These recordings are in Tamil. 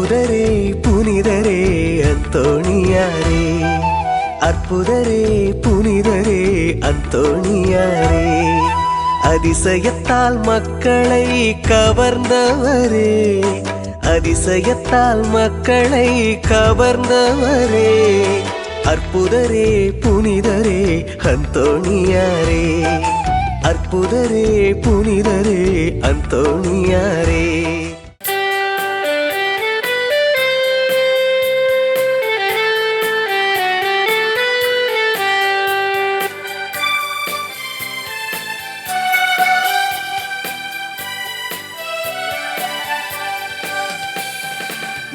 அற்புதரே புனிதரே அந்தோணியாரே, அற்புதரே புனிதரே அந்தோணியாரே, அதிசயத்தால் மக்களை கவர்ந்தவரே, அதிசயத்தால் மக்களை கவர்ந்தவரே, அற்புதரே புனிதரே அந்தோணியாரே, அற்புதரே புனிதரே அந்தோணியாரே.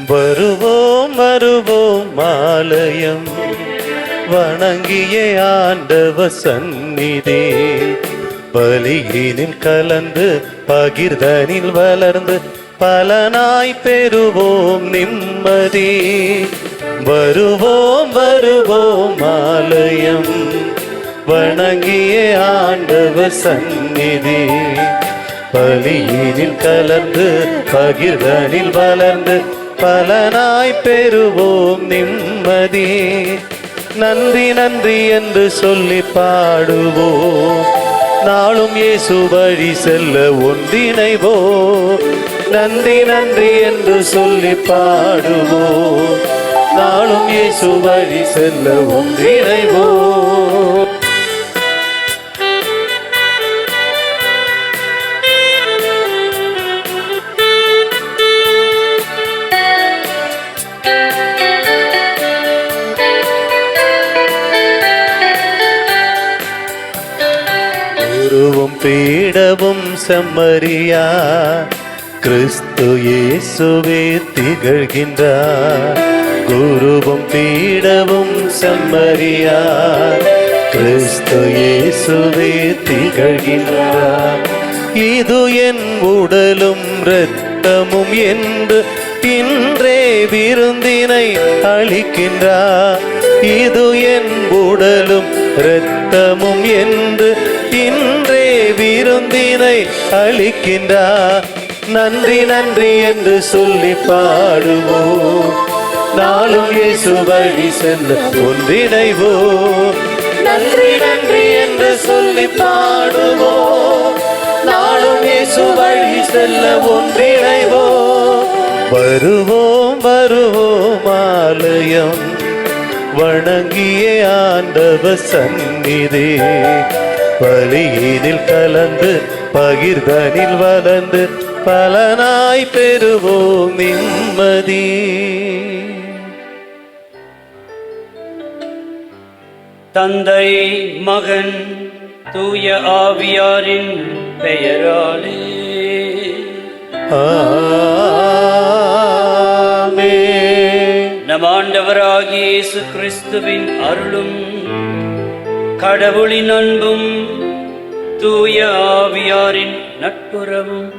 வருவோம் வருவோம் ஆலயம் வணங்கிய ஆண்டவ சந்நிதி, பலியினில் கலந்து பகிர்தனில் வளர்ந்து பலனாய் பெறுவோம் நிம்மதி. வருவோம் வருவோம் ஆலயம் வணங்கிய ஆண்டவ சந்நிதி, பலியினில் கலந்து பகிர்தனில் வளர்ந்து பலனாய் பெறுவோம் நிம்மதி. நன்றி நன்றி என்று சொல்லி பாடுவோம், நாளும் இயேசு வழி செல்ல ஒன்றிணைவோம். நன்றி நன்றி என்று சொல்லி பாடுவோம், நாளும் இயேசு வழி செல்ல ஒன்றிணைவோம். குருவும் பீடவும் செம்மறியா, கிறிஸ்து இயேசுவே திகழ்கின்றார். குருவும் பீடவும் செம்மறியா, கிறிஸ்து இயேசுவே திகழ்கின்றார். இது என் உடலும் இரத்தமும் என்று இன்றே விருந்தினை அளிக்கின்றார். இது என் உடலும் இரத்தமும் என்று இன்றே விருந்தினை அளிக்கின்றார். நன்றி நன்றி என்று சொல்லி பாடுவோம், நாளும் இயேசு வழி செல்ல ஒன்றிணைவோம். நன்றி நன்றி என்று சொல்லி பாடுவோம், நாளும் இயேசு வழி செல்ல ஒன்றிணைவோம். வருவோம் வருவோம் ஆலயம் வணங்கிய ஆண்டவ சந்நிதி, பலியினில் கலந்து பகிர்தனில் வளர்ந்து பலனாய் பெறுவோம் நிம்மதி. தந்தை மகன் தூய ஆவியாரின் பெயராலே ஆமென். நம் ஆண்டவராகிய இயேசு கிறிஸ்துவின் அருளும் கடவுளின் அன்பும் தூய ஆவியாரின் நட்புறவும்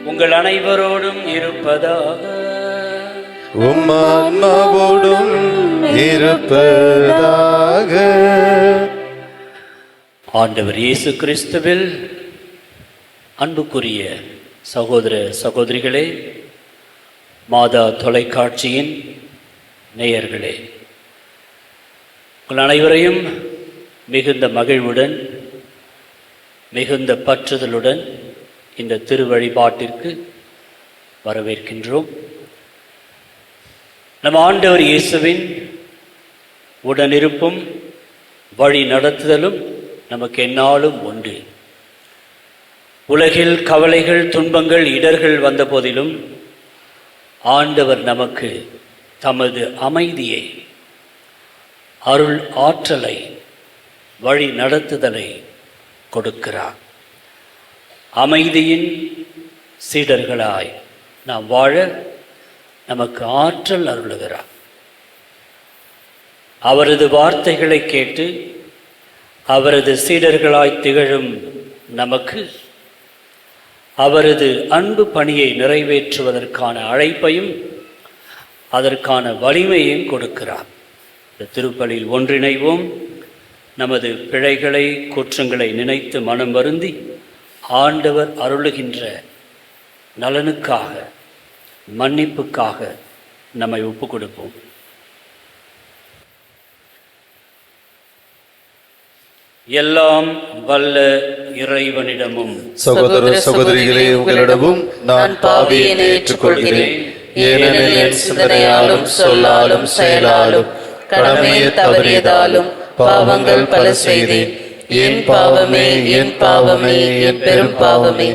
உங்கள் அனைவரோடும் இருப்பதாக. உம் ஆன்மாவோடும் இருப்பதாக. ஆண்டவர் இயேசு கிறிஸ்துவில் அன்புக்குரிய சகோதர சகோதரிகளே, மாதா தொலைக்காட்சியின் நேயர்களே, உங்கள் அனைவரையும் மிகுந்த மகிழ்வுடன் மிகுந்த பற்றுதலுடன் இந்த திருவழிபாட்டிற்கு வரவேற்கின்றோம். நம் ஆண்டவர் இயேசுவின் உடனிருப்பும் வழி நடத்துதலும் நமக்கு எந்நாளும் உண்டு. உலகில் கவலைகள், துன்பங்கள், இடர்கள் வந்த போதிலும் ஆண்டவர் நமக்கு தமது அமைதியை, அருள் ஆற்றலை, வழி நடத்துதலை கொடுக்கிறார். அமைதியின் சீடர்களாய் நாம் வாழ நமக்கு ஆற்றல் அருளுகிறார். அவரது வார்த்தைகளை கேட்டு அவரது சீடர்களாய் திகழும் நமக்கு அவரது அன்பு பணியை நிறைவேற்றுவதற்கான அழைப்பையும் அதற்கான வலிமையையும் கொடுக்கிறார். இந்த திருப்பலியில் ஒன்றிணைவோம். நமது பிழைகளை, குற்றங்களை நினைத்து மனம் வருந்தி ஆண்டவர் அருளுகின்ற நலனுக்காக மன்னிப்புக்காக நம்மை ஒப்பு கொடுப்போம். எல்லாம் வல்ல இறைவனிடமும் சகோதர சகோதரிகளே, உங்களிடமும் நான் பாவியை ஏற்றுக்கொள்கிறேன். ஏனெனில் என் சிந்தனையாலும் சொல்லாலும் செயலாலும் கடமையில் தவறியதாலும் பாவங்கள் பல செய்தேன். என் பாவமே, என் பாவமே, என் பெரும் பாவமே.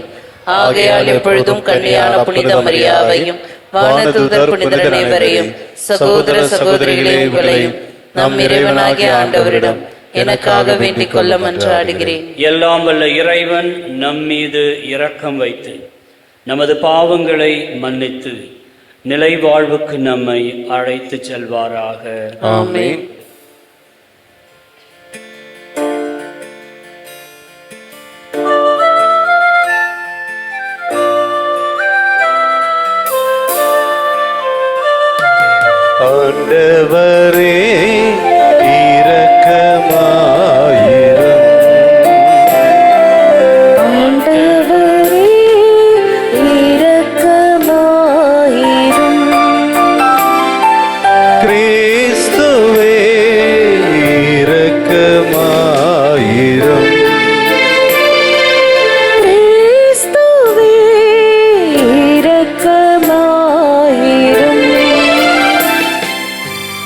ஆகையால் எப்பொழுதும் கன்னியான புனித மரியாவையும் வானதூதர் புனிதர் அனைவரையும் சகோதர சகோதரிகளே உங்களையும் நம் இறைவனாகிய ஆண்டவரிடம் எனக்காக வேண்டிக் கொள்ள மன்றாடுகிறேன். எல்லாம் வல்ல இறைவன் நம் மீது இரக்கம் வைத்து நமது பாவங்களை மன்னித்து நிலை வாழ்வுக்கு நம்மை அழைத்து செல்வாராக. ஆமென். ஆண்டவரே இரக்கமாயிரும். ஆண்டவரே இரக்கமாயிரும். கிறிஸ்துவே இரக்கமாயிரும். கிறிஸ்துவே இரக்கமாயிரும்.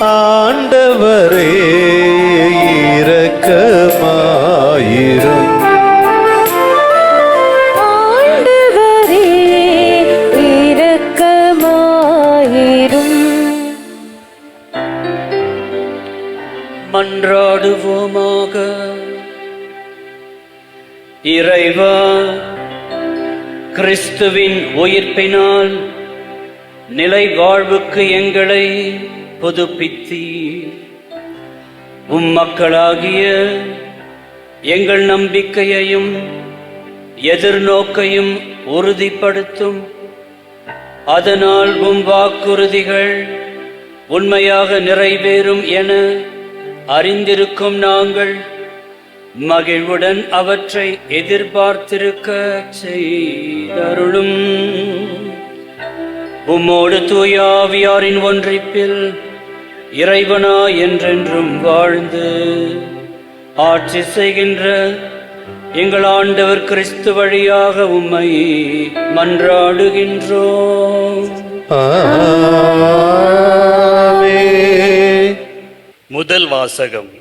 ஆண்டவரே இரக்கமாயிரும். ஆண்டவரே இரக்கமாயிரும். மன்றாடுவோமாக. இறைவா, கிறிஸ்துவின் உயிர்ப்பினால் நிலை வாழ்வுக்கு எங்களை புதுப்பித்தி மக்களாகிய எங்கள் நம்பிக்கையையும் எதிர்நோக்கையும் உறுதிப்படுத்தும். அதனால் வாக்குறுதிகள் உண்மையாக நிறைவேறும் என அறிந்திருக்கும் நாங்கள் மகிழ்வுடன் அவற்றை எதிர்பார்த்திருக்க செய்தருளும். உம்மோடு தூய ஆவியாரின் ஒன்றிப்பில் இறைவனா என்றென்றும் வாழ்ந்து ஆட்சி செய்கின்ற எங்கள் ஆண்டவர் கிறிஸ்து வழியாக உம்மை மன்றாடுகின்றோம். ஆமென். முதல் வாசகம்.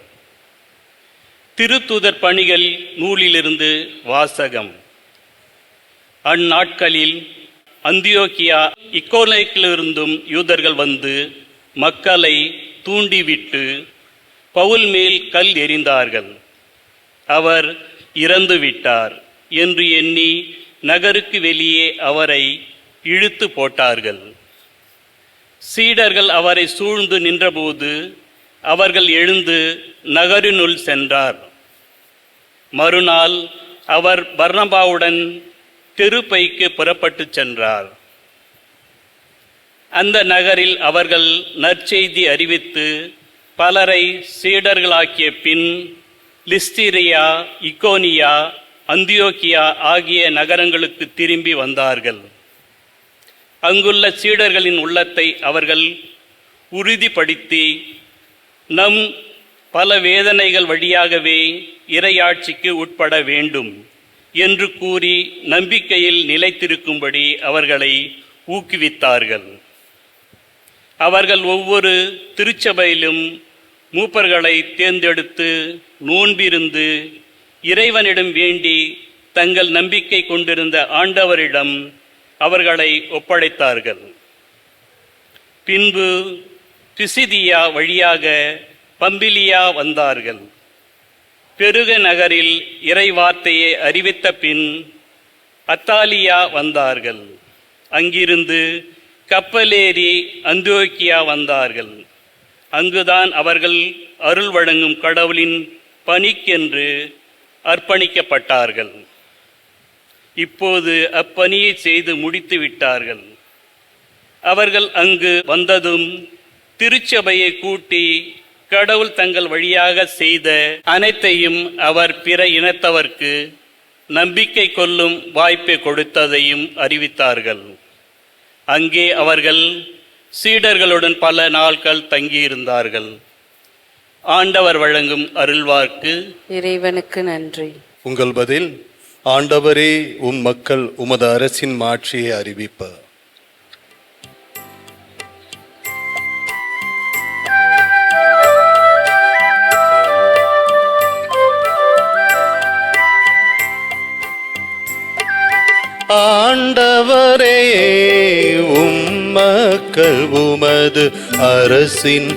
திருத்தூதர் பணிகள் நூலிலிருந்து வாசகம். அந்நாட்களில் அந்தியோக்கியா இக்கோனியாவிலிருந்தும் யூதர்கள் வந்து மக்களை தூண்டிவிட்டு பவுல் மேல் கல் எறிந்தார்கள். அவர் இறந்து விட்டார் என்று எண்ணி நகருக்கு வெளியே அவரை இழுத்து போட்டார்கள். சீடர்கள் அவரை சூழ்ந்து நின்றபோது அவர்கள் எழுந்து நகரினுள் சென்றார். மறுநாள் அவர் பர்னபாவுடன் தெருப்பைக்கு புறப்பட்டு சென்றார். அந்த நகரில் அவர்கள் நற்செய்தி அறிவித்து பலரை சீடர்களாக்கிய பின் லிஸ்திரியா, இக்கோனியா, அந்தியோக்கியா ஆகிய நகரங்களுக்கு திரும்பி வந்தார்கள். அங்குள்ள சீடர்களின் உள்ளத்தை அவர்கள் உறுதிப்படுத்தி நம் பல வேதனைகள் வழியாகவே இறையாட்சிக்கு உட்பட வேண்டும் என்று கூறி நம்பிக்கையில் நிலைத்திருக்கும்படி அவர்களை ஊக்குவித்தார்கள். அவர்கள் ஒவ்வொரு திருச்சபையிலும் மூப்பர்களை தேர்ந்தெடுத்து நோன்பிருந்து இறைவனிடம் வேண்டி தங்கள் நம்பிக்கை கொண்டிருந்த ஆண்டவரிடம் அவர்களை ஒப்படைத்தார்கள். பின்பு பிசிதியா வழியாக பம்பிலியா வந்தார்கள். பெருக நகரில் இறை வார்த்தையை அறிவித்த பின் அத்தாலியா வந்தார்கள். அங்கிருந்து கப்பலேறி அந்தியோக்கியா வந்தார்கள். அங்குதான் அவர்கள் அருள் வழங்கும் கடவுளின் பணிக்கென்று அர்ப்பணிக்கப்பட்டார்கள். இப்போது அப்பணியை செய்து முடித்து விட்டார்கள். அவர்கள் அங்கு வந்ததும் திருச்சபையை கூட்டி கடவுள் தங்கள் வழியாக செய்த அனைத்தையும் அவர் பிற இனத்தவர்க்கு நம்பிக்கை கொள்ளும் வாய்ப்பை கொடுத்ததையும் அறிவித்தார்கள். அங்கே அவர்கள் சீடர்களுடன் பல நாட்கள் தங்கியிருந்தார்கள். ஆண்டவர் வழங்கும் அருள்வாக்கு. இறைவனுக்கு நன்றி. உங்கள் பதில்: ஆண்டவரே, உம் மக்கள் உமது அரசின் மாட்சியை அறிவிப்ப. ஆண்டவரே, உம் மக்கள் உமது அரசின்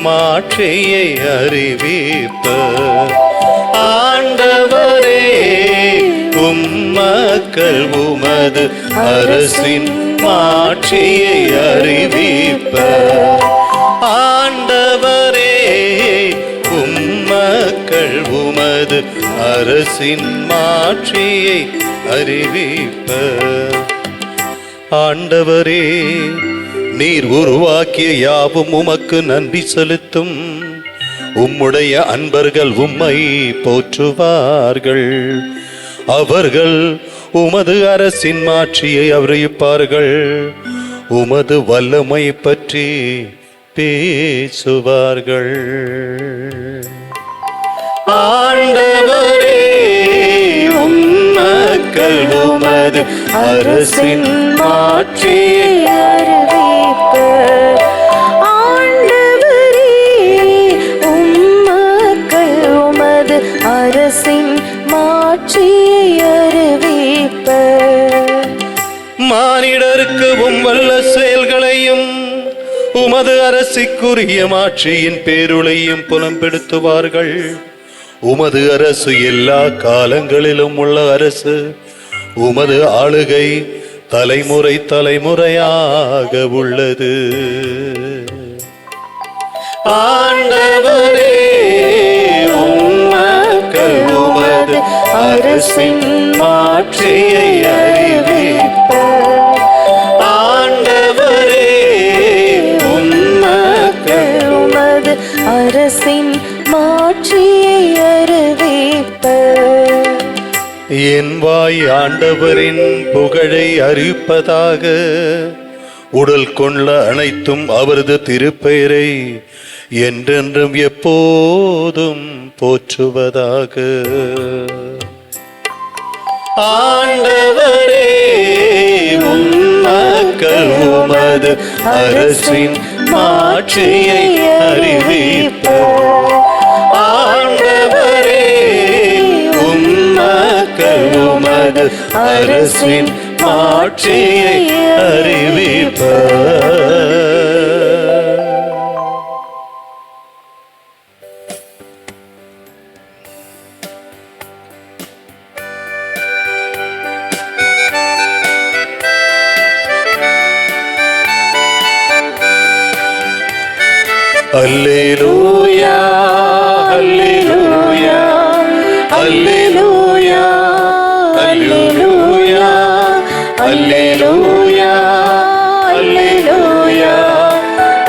மாட்சியை அறிவிப்ப. ஆண்டவரே, உம் மக்கள் உமது அரசின் மாட்சியை அறிவிப்ப. ஆண்டவரே, உம் மக்கள் உமது அரசின் மாட்சியை அறிவிப்ப. ஆண்டவரே, நீர் உருவாக்கிய யாவும் உமக்கு நன்றி செலுத்தும். உம்முடைய அன்பர்கள் உம்மை போற்றுவார்கள். அவர்கள் உமது அரசின் மாட்சியை அறிவிப்பார்கள். உமது வல்லமை பற்றி பேசுவார்கள். ஆண்டவரே, உம் மக்கள் உமது அரசின் மாட்சியை அறிவிப்ப. ஆண்டவரே, உம் மக்கள் உமது அரசின் மாட்சியை அறிவிப்ப. மானிடருக்கு உம் வல்ல செயல்களையும் உமது அரசுக்குரிய மாட்சியின் பேருளையும் புலம்பெடுத்துவார்கள். உமது அரசு எல்லா காலங்களிலும் உள்ள அரசு. உமது ஆளுகை தலைமுறை தலைமுறையாக உள்ளது. ஆண்டவரே, உம் மக்கள் உமது அரசின் மாட்சியை அறிவிப்ப. ஆண்டவரே, உம் மக்கள் உமது அரசின் மாட்சியை அறிவிப்ப. என் வாய் ஆண்டவரின் புகழை அறிவிப்பதாக. உடல் கொண்ட அனைத்தும் அவரது திருப்பெயரை என்றென்றும் எப்போதும் போற்றுவதாக. ஆண்டவரே, உம் மக்கள் உமது அரசின் மாட்சியை அறிவிப்ப. ஆண்டவரே, உம் மக்கள் உமது அரசின் மாட்சியை அறிவிப்ப. அல்லேலூயா, அல்லேலூயா, அல்லேலூயா, அல்லேலூயா, அல்லேலூயா, அல்லேலூயா,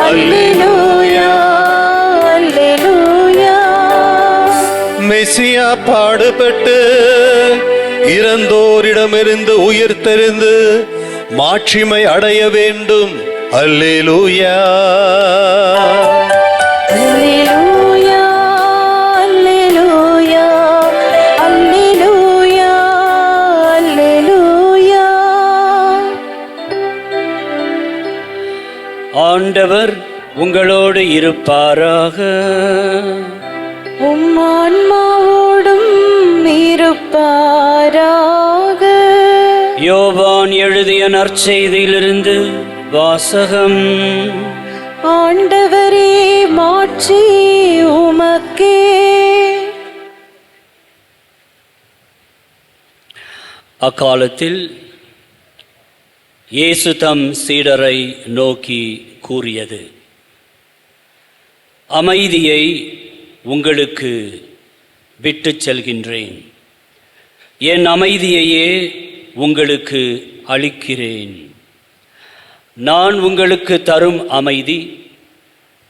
அல்லேலூயா, அல்லேலூயா. மெசியா பாடுபட்டு இறந்தோரிடமிருந்து உயிர்த்தெழுந்து மாட்சிமை அடைய வேண்டும். அல்லேலூயா. அல்லேலூயா, அல்லேலூயா, அல்லேலூயா, அல்லேலூயா. ஆண்டவர் உங்களோடு இருப்பாராக. உம் ஆன்மாவோடும் இருப்பாராக. யோவான் எழுதிய நற்செய்தியிலிருந்து வாசகம். ஆண்டவரே, மாட்சி உமக்கே. அக்காலத்தில் இயேசு தம் சீடரை நோக்கி கூறியது: அமைதியை உங்களுக்கு விட்டுச் செல்கின்றேன், என் அமைதியையே உங்களுக்கு அளிக்கிறேன். நான் உங்களுக்கு தரும் அமைதி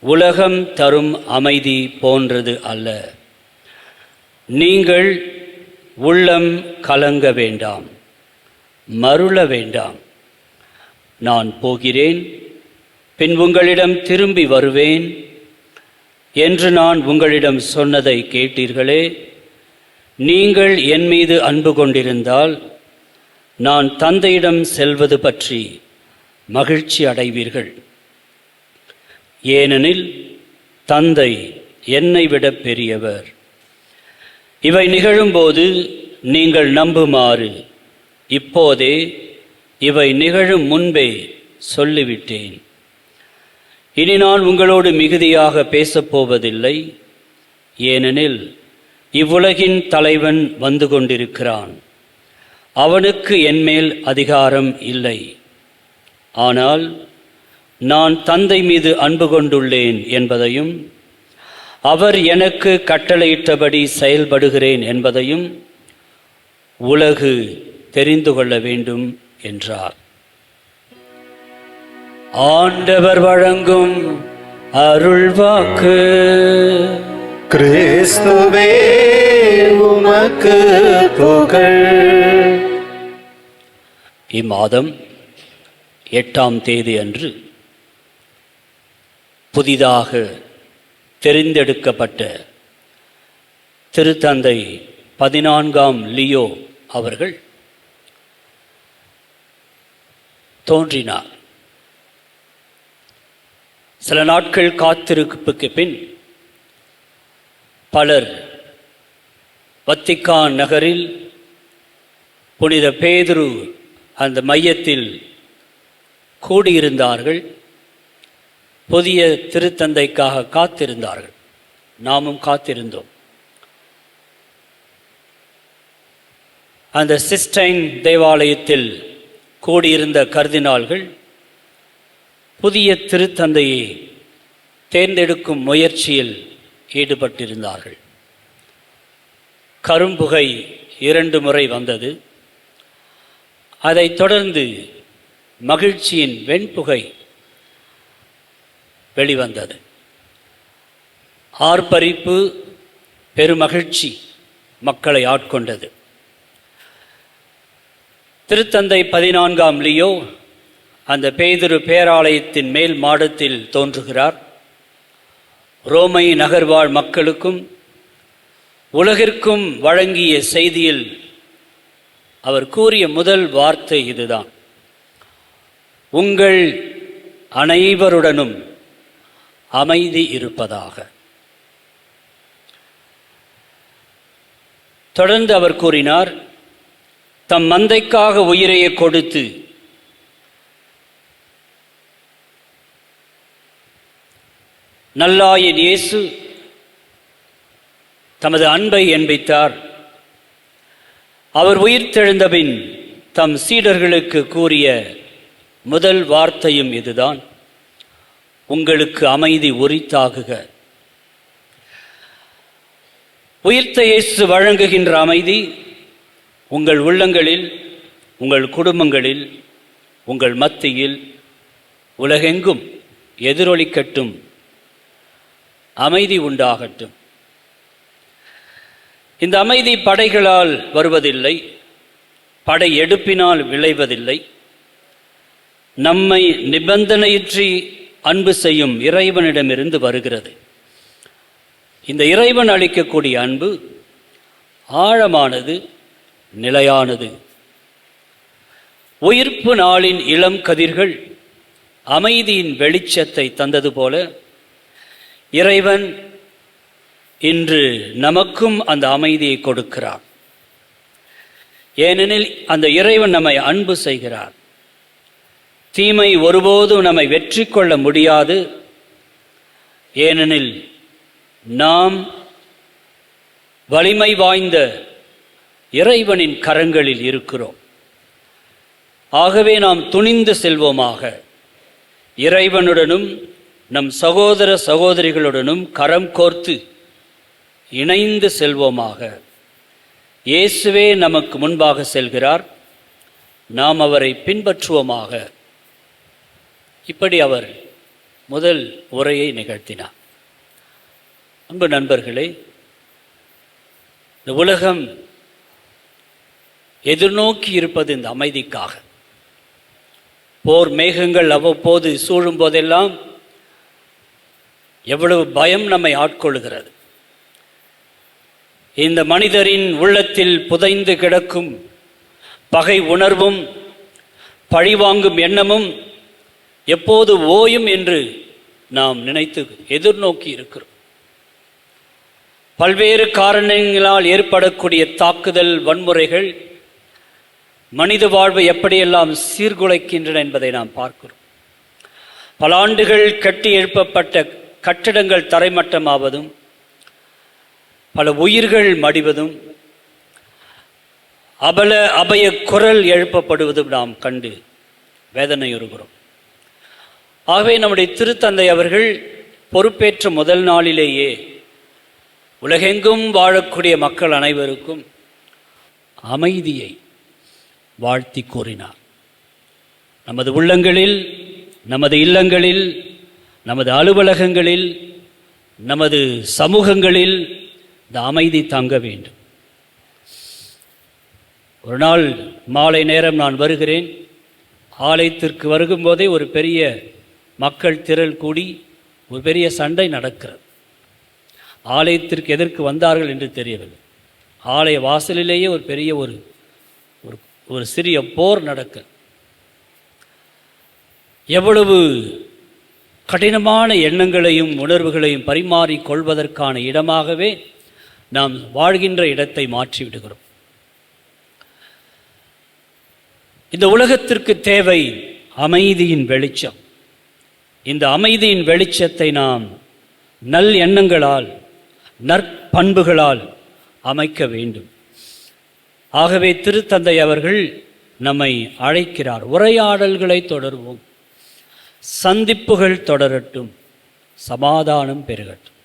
உலகம் தரும் அமைதி போன்றது அல்ல. நீங்கள் உள்ளம் கலங்க வேண்டாம், மருள வேண்டாம். நான் போகிறேன், பின் உங்களிடம் திரும்பி வருவேன் என்று நான் உங்களிடம் சொன்னதை கேட்டீர்களே. நீங்கள் என் மீது அன்பு கொண்டிருந்தால் நான் தந்தையிடம் செல்வது பற்றி மகிழ்ச்சி அடைவீர்கள். ஏனெனில் தந்தை என்னை விட பெரியவர். இவை நிகழும்போது நீங்கள் நம்புமாறு இப்போதே இவை நிகழும் முன்பே சொல்லிவிட்டேன். இனி நான் உங்களோடு மிகுதியாக பேசப்போவதில்லை, ஏனெனில் இவ்வுலகின் தலைவன் வந்து கொண்டிருக்கிறான். அவனுக்கு என்மேல் அதிகாரம் இல்லை. ஆனால் நான் தந்தை மீது அன்பு கொண்டுள்ளேன் என்பதையும் அவர் எனக்கு கட்டளையிட்டபடி செயல்படுகிறேன் என்பதையும் உலகு தெரிந்து கொள்ள வேண்டும் என்றார். ஆண்டவர் வழங்கும் அருள்வாக்கு. கிறிஸ்துவே உமக்கு புகழ். இம்மாதம் 8ஆம் தேதி அன்று புதிதாக தெரிந்தெடுக்கப்பட்ட திருத்தந்தை 14ஆம் லியோ அவர்கள் தோன்றினார். சில நாட்கள் காத்திருப்புக்கு பின் பலர் வத்திக்கான் நகரில் புனித பேதுரு அந்த மையத்தில் கூடியிருந்தார்கள். புதிய திருத்தந்தைக்காக காத்திருந்தார்கள். நாமும் காத்திருந்தோம். அந்த சிஸ்டைன் தேவாலயத்தில் கூடியிருந்த கர்தினால்கள் புதிய திருத்தந்தையை தேர்ந்தெடுக்கும் முயற்சியில் ஈடுபட்டிருந்தார்கள். கரும்புகை 2 முறை வந்தது. அதைத் தொடர்ந்து மகிழ்ச்சியின் வெண்புகை வெளிவந்தது. ஆர்ப்பரிப்பு, பெருமகிழ்ச்சி மக்களை ஆட்கொண்டது. திருத்தந்தை 14ஆம் லியோ அந்த பேதுரு பேராலயத்தின் மேல் மாடத்தில் தோன்றுகிறார். ரோமை நகர்வாழ் மக்களுக்கும் உலகிற்கும் வழங்கிய செய்தியில் அவர் கூறிய முதல் வார்த்தை இதுதான்: உங்கள் அனைவருடனும் அமைதி இருப்பதாக. தொடர்ந்து அவர் கூறினார், தம் மந்தைக்காக உயிரையே கொடுத்து நல்லாயன் இயேசு தமது அன்பை எண்பித்தார். அவர் உயிர்த்தெழுந்தபின் தம் சீடர்களுக்கு கூறிய முதல் வார்த்தையும் இதுதான்: உங்களுக்கு அமைதி உரித்தாகுக. உயிர்த்த இயேசு வழங்குகின்ற அமைதி உங்கள் உள்ளங்களில், உங்கள் குடும்பங்களில், உங்கள் மத்தியில், உலகெங்கும் எதிரொலிக்கட்டும். அமைதி உண்டாகட்டும். இந்த அமைதி படைகளால் வருவதில்லை, படை எடுப்பினால் விளைவதில்லை. நம்மை நிபந்தனையின்றி அன்பு செய்யும் இறைவனிடமிருந்து வருகிறது. இந்த இறைவன் அளிக்கக்கூடிய அன்பு ஆழமானது, நிலையானது. உயிர்ப்பு நாளின் இளம் கதிர்கள் அமைதியின் வெளிச்சத்தை தந்தது போல இறைவன் இன்று நமக்கும் அந்த அமைதியை கொடுக்கிறார். ஏனெனில் அந்த இறைவன் நம்மை அன்பு செய்கிறார். தீமை ஒருபோதும் நம்மை வெற்றி கொள்ள முடியாது. ஏனெனில் நாம் வலிமை வாய்ந்த இறைவனின் கரங்களில் இருக்கிறோம். ஆகவே நாம் துணிந்து செல்வோமாக. இறைவனுடனும் நம் சகோதர சகோதரிகளுடனும் கரம் கோர்த்து இணைந்து செல்வோமாக. இயேசுவே நமக்கு முன்பாக செல்கிறார், நாம் அவரை பின்பற்றுவோமாக. இப்படி அவர் முதல் உரையை நிகழ்த்தினார். அன்பு நண்பர்களே, இந்த உலகம் எதிர்நோக்கி இருப்பது இந்த அமைதிக்காக. போர் மேகங்கள் அவ்வப்போது சூழும் போதெல்லாம் எவ்வளவு பயம் நம்மை ஆட்கொள்கிறது. இந்த மனிதரின் உள்ளத்தில் புதைந்து கிடக்கும் பகை உணர்வும் பழிவாங்கும் எண்ணமும் எப்போது ஓயும் என்று நாம் நினைத்து எதிர்நோக்கி இருக்கிறோம். பல்வேறு காரணங்களால் ஏற்படக்கூடிய தாக்குதல் வன்முறைகள் மனித வாழ்வை எப்படியெல்லாம் சீர்குலைக்கின்றன என்பதை நாம் பார்க்கிறோம். பல ஆண்டுகள் கட்டி எழுப்பப்பட்ட கட்டிடங்கள் தரைமட்டமாவதும், பல உயிர்கள் மடிவதும், அபய குரல் எழுப்பப்படுவதும் நாம் கண்டு வேதனையுறுகிறோம். ஆகவே நம்முடைய திருத்தந்தை அவர்கள் பொறுப்பேற்ற முதல் நாளிலேயே உலகெங்கும் வாழக்கூடிய மக்கள் அனைவருக்கும் அமைதியை வாழ்த்தி கூறினார். நமது உள்ளங்களில், நமது இல்லங்களில், நமது அலுவலகங்களில், நமது சமூகங்களில் இந்த அமைதி தங்க வேண்டும். ஒரு நாள் மாலை நேரம் நான் வருகிறேன். ஆலயத்திற்கு வருகும்போதே ஒரு பெரிய மக்கள் திரள் கூடி ஒரு பெரிய சண்டை நடக்கிறது. ஆலயத்திற்கு எதற்கு வந்தார்கள் என்று தெரியவில்லை. ஆலய வாசலிலேயே ஒரு பெரிய ஒரு சிறிய போர் நடக்க, எவ்வளவு கடினமான எண்ணங்களையும் உணர்வுகளையும் பரிமாறிக் கொள்வதற்கான இடமாகவே நாம் வாழ்கின்ற இடத்தை மாற்றிவிடுகிறோம். இந்த உலகத்திற்கு தேவை அமைதியின் வெளிச்சம். இந்த அமைதியின் வெளிச்சத்தை நாம் நல் எண்ணங்களால், நற்பண்புகளால் அமைக்க வேண்டும். ஆகவே திருத்தந்தை அவர்கள் நம்மை அழைக்கிறார். உரையாடல்களை தொடருவோம், சந்திப்புகள் தொடரட்டும், சமாதானம் பெருகட்டும்.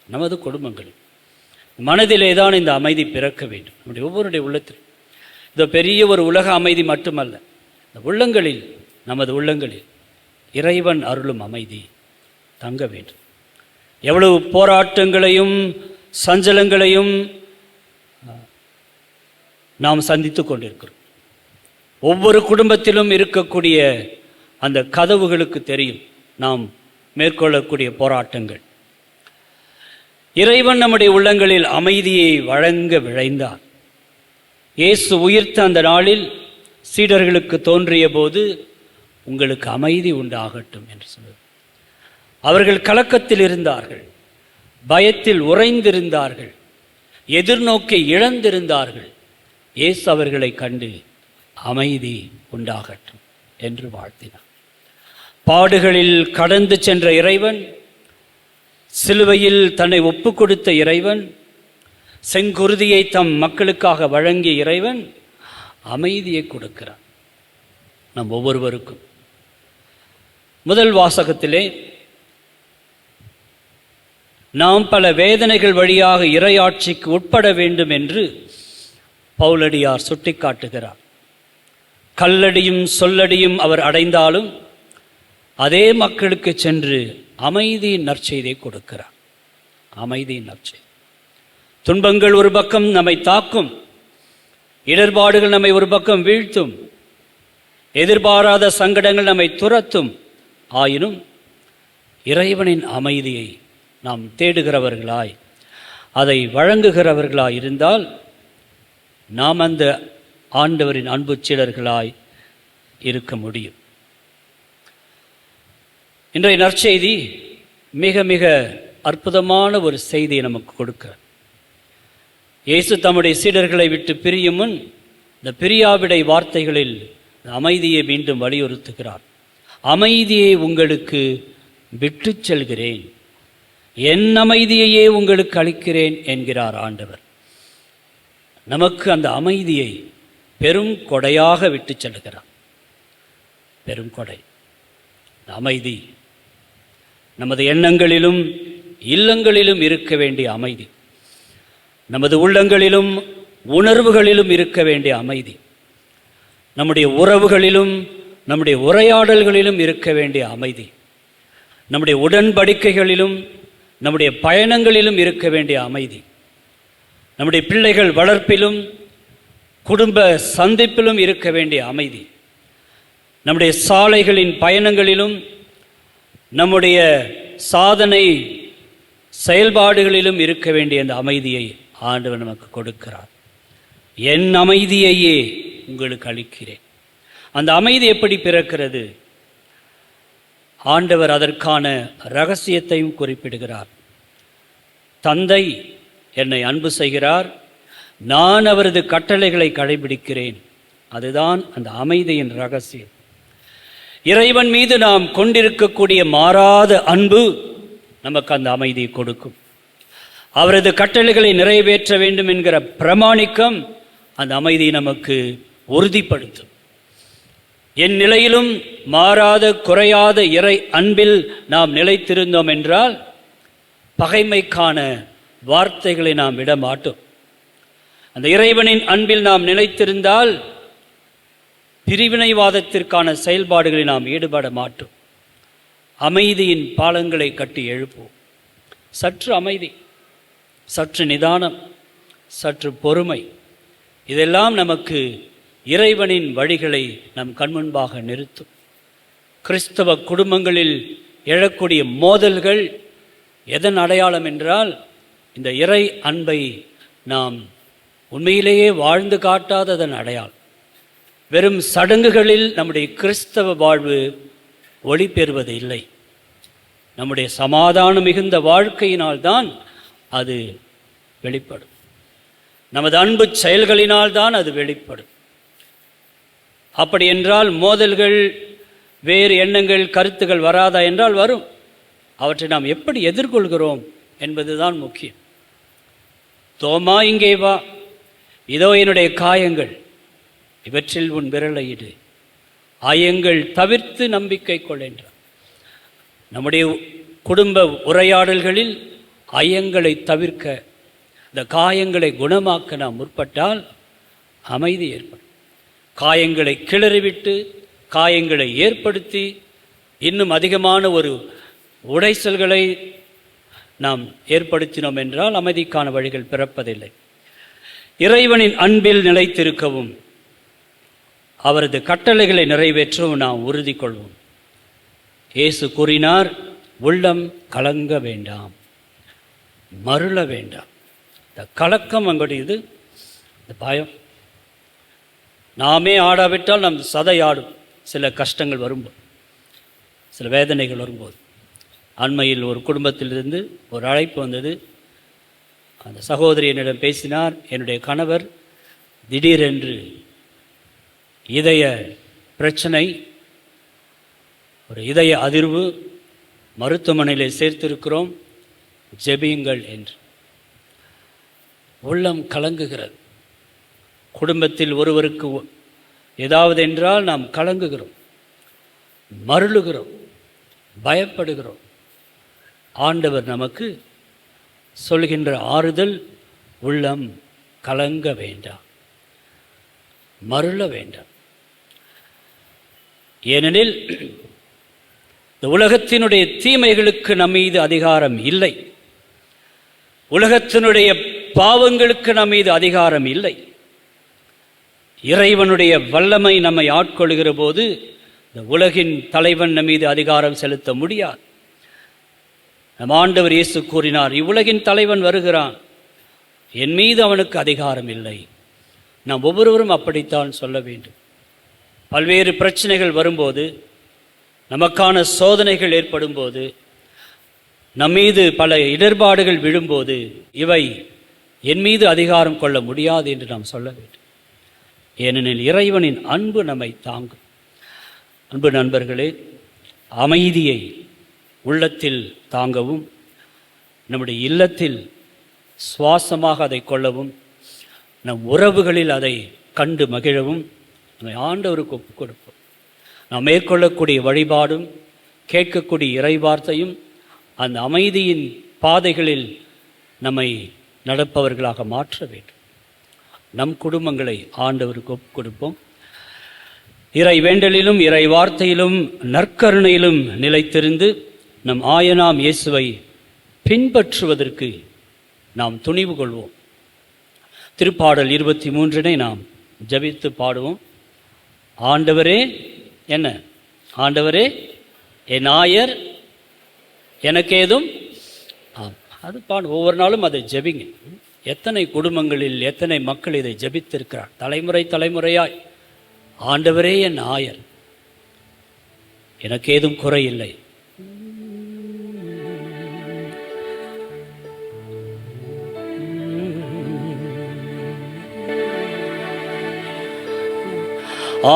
நமது குடும்பங்களில் மனதிலே தான் இந்த அமைதி பிறக்க வேண்டும். நம்முடைய ஒவ்வொருடைய உள்ளத்தில் இந்த பெரிய ஒரு உலக அமைதி மட்டுமல்ல, இந்த உள்ளங்களில், நமது உள்ளங்களில் இறைவன் அருளும் அமைதி தங்க வேண்டும். எவ்வளவு போராட்டங்களையும் சஞ்சலங்களையும் நாம் சந்தித்து கொண்டிருக்கிறோம். ஒவ்வொரு குடும்பத்திலும் இருக்கக்கூடிய அந்த கதவுகளுக்கு தெரியும் நாம் மேற்கொள்ளக்கூடிய போராட்டங்கள். இறைவன் நம்முடைய உள்ளங்களில் அமைதியை வழங்க விழைந்தார். இயேசு உயிர்த்த அந்த நாளில் சீடர்களுக்கு தோன்றிய போது உங்களுக்கு அமைதி உண்டாகட்டும் என்று சொன்னார். அவர்கள் கலக்கத்தில் இருந்தார்கள், பயத்தில் உறைந்திருந்தார்கள், எதிர்நோக்கை இழந்திருந்தார்கள். இயேசு அவர்களை கண்டு அமைதி உண்டாகட்டும் என்று வாழ்த்தினார். பாடுகளில் கடந்து சென்ற இறைவன், சிலுவையில் தன்னை ஒப்பு கொடுத்த இறைவன், செங்குருதியை தம் மக்களுக்காக வழங்கிய இறைவன் அமைதியை கொடுக்கிறார் நம் ஒவ்வொருவருக்கும். முதல் வாசகத்திலே நாம் பல வேதனைகள் வழியாக இறையாட்சிக்கு உட்பட வேண்டும் என்று பவுலடியார் சுட்டிக்காட்டுகிறார். கல்லடியும் சொல்லடியும் அவர் அடைந்தாலும் அதே மக்களுக்கு சென்று அமைதியின் நற்செய்தியை கொடுக்கிறார். அமைதியின் நற்செய்தி. துன்பங்கள் ஒரு பக்கம் நம்மை தாக்கும், இடர்பாடுகள் நம்மை ஒரு பக்கம் வீழ்த்தும், எதிர்பாராத சங்கடங்கள் நம்மை துரத்தும். ஆயினும் இறைவனின் அமைதியை நாம் தேடுகிறவர்களாய், அதை வழங்குகிறவர்களாய் இருந்தால் நாம் அந்த ஆண்டவரின் அன்பு சீடர்களாய் இருக்க முடியும். இன்றைய நற்செய்தி மிக மிக அற்புதமான ஒரு செய்தியை நமக்கு கொடுக்கிறார். இயேசு தம்முடைய சீடர்களை விட்டு பிரியும் முன் இந்த பிரியாவிடை வார்த்தைகளில் அமைதியை மீண்டும் வலியுறுத்துகிறார். அமைதியை உங்களுக்கு விட்டு செல்கிறேன், என் அமைதியையே உங்களுக்கு அளிக்கிறேன் என்கிறார் ஆண்டவர். நமக்கு அந்த அமைதியை பெரும் கொடையாக விட்டு செல்கிறார். பெரும் கொடை அமைதி. நமது எண்ணங்களிலும் இல்லங்களிலும் இருக்க வேண்டிய அமைதி, நமது உள்ளங்களிலும் உணர்வுகளிலும் இருக்க வேண்டிய அமைதி, நம்முடைய உறவுகளிலும் நம்முடைய உரையாடல்களிலும் இருக்க வேண்டிய அமைதி, நம்முடைய உடன்படிக்கைகளிலும் நம்முடைய பயணங்களிலும் இருக்க வேண்டிய அமைதி, நம்முடைய பிள்ளைகள் வளர்ப்பிலும் குடும்ப சந்திப்பிலும் இருக்க வேண்டிய அமைதி, நம்முடைய சாலைகளின் பயணங்களிலும் நம்முடைய சாதனை செயல்பாடுகளிலும் இருக்க வேண்டிய அந்த அமைதியை ஆண்டவர் நமக்கு கொடுக்கிறார். என் அமைதியையே உங்களுக்கு அளிக்கிறேன். அந்த அமைதி எப்படி பிறக்கிறது? ஆண்டவர் அதற்கான இரகசியத்தையும் குறிப்பிடுகிறார். தந்தை என்னை அன்பு செய்கிறார், நான் அவரது கட்டளைகளை கடைபிடிக்கிறேன். அதுதான் அந்த அமைதியின் இரகசியம். இறைவன் மீது நாம் கொண்டிருக்கக்கூடிய மாறாத அன்பு நமக்கு அந்த அமைதியை கொடுக்கும். அவரது கட்டளைகளை நிறைவேற்ற வேண்டும் என்கிற பிரமாணிக்கம் அந்த அமைதியை நமக்கு உறுதிப்படுத்தும். என் நிலையிலும் மாறாத குறையாத இறை அன்பில் நாம் நிலைத்திருந்தோம் என்றால் பகைமைக்கான வார்த்தைகளை நாம் விட மாட்டோம். அந்த இறைவனின் அன்பில் நாம் நிலைத்திருந்தால் பிரிவினைவாதத்திற்கான செயல்பாடுகளில் நாம் ஈடுபட மாட்டோம். அமைதியின் பாலங்களை கட்டி எழுப்போம். சற்று அமைதி, சற்று நிதானம், சற்று பொறுமை, இதெல்லாம் நமக்கு இறைவனின் வழிகளை நம் கண்முன்பாக நிறுத்தும். கிறிஸ்தவ குடும்பங்களில் எழக்கூடிய மோதல்கள் எதன் அடையாளம் என்றால், இந்த இறை அன்பை நாம் உண்மையிலேயே வாழ்ந்து காட்டாததன் அடையாளம். வெறும் சடங்குகளில் நம்முடைய கிறிஸ்தவ வாழ்வு ஒளி பெறுவது இல்லை. நம்முடைய சமாதானம் மிகுந்த வாழ்க்கையினால்தான் அது வெளிப்படும். நமது அன்பு செயல்களினால்தான் அது வெளிப்படும். அப்படி என்றால் மோதல்கள், வேறு எண்ணங்கள், கருத்துக்கள் வராதா என்றால் வரும். அவற்றை நாம் எப்படி எதிர்கொள்கிறோம் என்பதுதான் முக்கியம். தோமா, இங்கே வா, இதோ என்னுடைய காயங்கள், இவற்றில் உன் விரலையிடு, ஆயங்கள் தவிர்த்து நம்பிக்கை கொள் என்றார். நம்முடைய குடும்ப உரையாடல்களில் ஐயங்களை தவிர்க்க, இந்த காயங்களை குணமாக்க நாம் முற்பட்டால் அமைதி ஏற்படும். காயங்களை கிளறிவிட்டு, காயங்களை ஏற்படுத்தி, இன்னும் அதிகமான ஒரு உடைசல்களை நாம் ஏற்படுத்தினோம் என்றால் அமைதிக்கான வழிகள் பிறப்பதில்லை. இறைவனின் அன்பில் நிலைத்திருக்கவும் அவரது கட்டளைகளை நிறைவேற்றவும் நாம் உறுதி கொள்வோம். இயேசு கூறினார், உள்ளம் கலங்க வேண்டாம், மருள வேண்டாம். இந்த கலக்கம் அங்குடையது, இந்த பயம். நாமே ஆடாவிட்டால் நம் சதை ஆடும். சில கஷ்டங்கள் வரும்போது, சில வேதனைகள் வரும்போது. அண்மையில் ஒரு குடும்பத்திலிருந்து ஒரு அழைப்பு வந்தது. அந்த சகோதரி என்னிடம் பேசினார், என்னுடைய கணவர் திடீரென்று இதய பிரச்சனை, ஒரு இதய அதிர்வு, மருத்துவமனையில் சேர்த்திருக்கிறோம், ஜெபியுங்கள் என்று. உள்ளம் கலங்குகிறது. குடும்பத்தில் ஒருவருக்கு ஏதாவது என்றால் நாம் கலங்குகிறோம், மருளுகிறோம், பயப்படுகிறோம். ஆண்டவர் நமக்கு சொல்கின்ற ஆறுதல், உள்ளம் கலங்க வேண்டாம், மருள வேண்டாம். ஏனெனில் இந்த உலகத்தினுடைய தீமைகளுக்கு நம் மீது அதிகாரம் இல்லை. உலகத்தினுடைய பாவங்களுக்கு நம் மீது அதிகாரம் இல்லை. இறைவனுடைய வல்லமை நம்மை ஆட்கொள்கிற போது இந்த உலகின் தலைவன் நம் மீது அதிகாரம் செலுத்த முடியாது. நம் ஆண்டவர் இயேசு கூறினார், இவ்வுலகின் தலைவன் வருகிறான், என் மீது அவனுக்கு அதிகாரம் இல்லை. நாம் ஒவ்வொருவரும் அப்படித்தான் சொல்ல வேண்டும். பல்வேறு பிரச்சனைகள் வரும்போது, நமக்கான சோதனைகள் ஏற்படும் போது, நம்மீது பல இடர்பாடுகள் விழும்போது, இவை என் மீது அதிகாரம் கொள்ள முடியாது என்று நாம் சொல்ல வேண்டும். ஏனெனில் இறைவனின் அன்பு நம்மை தாங்கும். அன்பு நண்பர்களே, அமைதியை உள்ளத்தில் தாங்கவும், நம்முடைய இல்லத்தில் சுவாசமாக அதை கொள்ளவும், நம் உறவுகளில் அதை கண்டு மகிழவும் நம்மை ஆண்டவருக்கு ஒப்புக் கொடுப்போம். நாம் மேற்கொள்ளக்கூடிய வழிபாடும் கேட்கக்கூடிய இறைவார்த்தையும் அந்த அமைதியின் பாதைகளில் நம்மை நடப்பவர்களாக மாற்ற வேண்டும். நம் குடும்பங்களை ஆண்டவருக்கு ஒப்புக் கொடுப்போம். இறை வேண்டலிலும் இறை வார்த்தையிலும் நற்கருணையிலும் நிலைத்திருந்து நம் ஆயனாம் இயேசுவை பின்பற்றுவதற்கு நாம் துணிவு கொள்வோம். திருப்பாடல் 23 நாம் ஜபித்து பாடுவோம். ஆண்டவரே என்ன? ஆண்டவரே என் ஆயர் எனக்கு ஏதும். அது ஒவ்வொரு நாளும் அதை ஜெபிங்க. எத்தனை குடும்பங்களில் எத்தனை மக்கள் இதை ஜெபித்திருக்கிறார் தலைமுறை தலைமுறையாய். ஆண்டவரே என் ஆயர், எனக்கு ஏதும் குறையில்லை.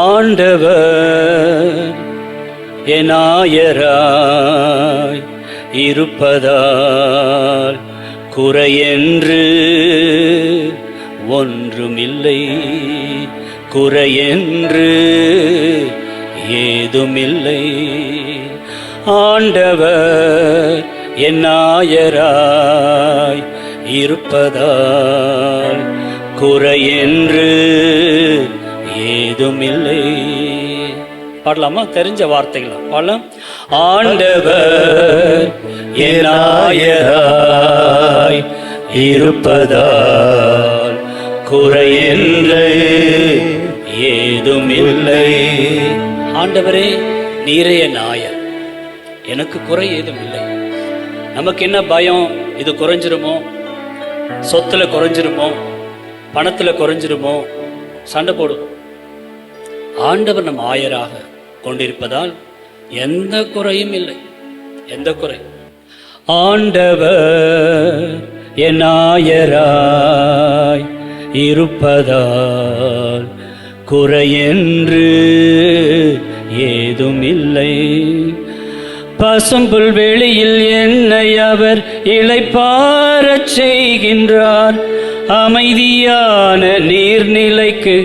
ஆண்டவர் என் ஆயராய் இருப்பதால் குறையென்று ஒன்றுமில்லை, குறையென்று ஏதுமில்லை. ஆண்டவர் என் ஆயராய் இருப்பதால் குறையென்று ஏதுமில்லை. பாடலாமா? தெரிஞ்ச வார்த்தைகள் பாடலாம். ஆண்டவர் என் ஆயராய் இருப்பதால் குறையென்று ஏதுமில்லை. ஆண்டவரே நீரே என் ஆயர், எனக்கு குறை ஏதும் இல்லை. நமக்கு என்ன பயம்? இது குறைஞ்சிருமோ, சொத்துல குறைஞ்சிருமோ, பணத்துல குறைஞ்சிருமோ, சண்டை போடும். ஆண்டவர் நம் ஆயராக கொண்டிருப்பதால் எந்த குறையும் இல்லை. எந்த குறை? ஆண்டவர் என் ஆயராய் இருப்பதால் குறையென்று ஏதுமில்லை. பசும்புல் வெளியில் என்னை அவர் இளைப்பாறச் செய்கின்றார். அமைதியான நீர்நிலைக்கு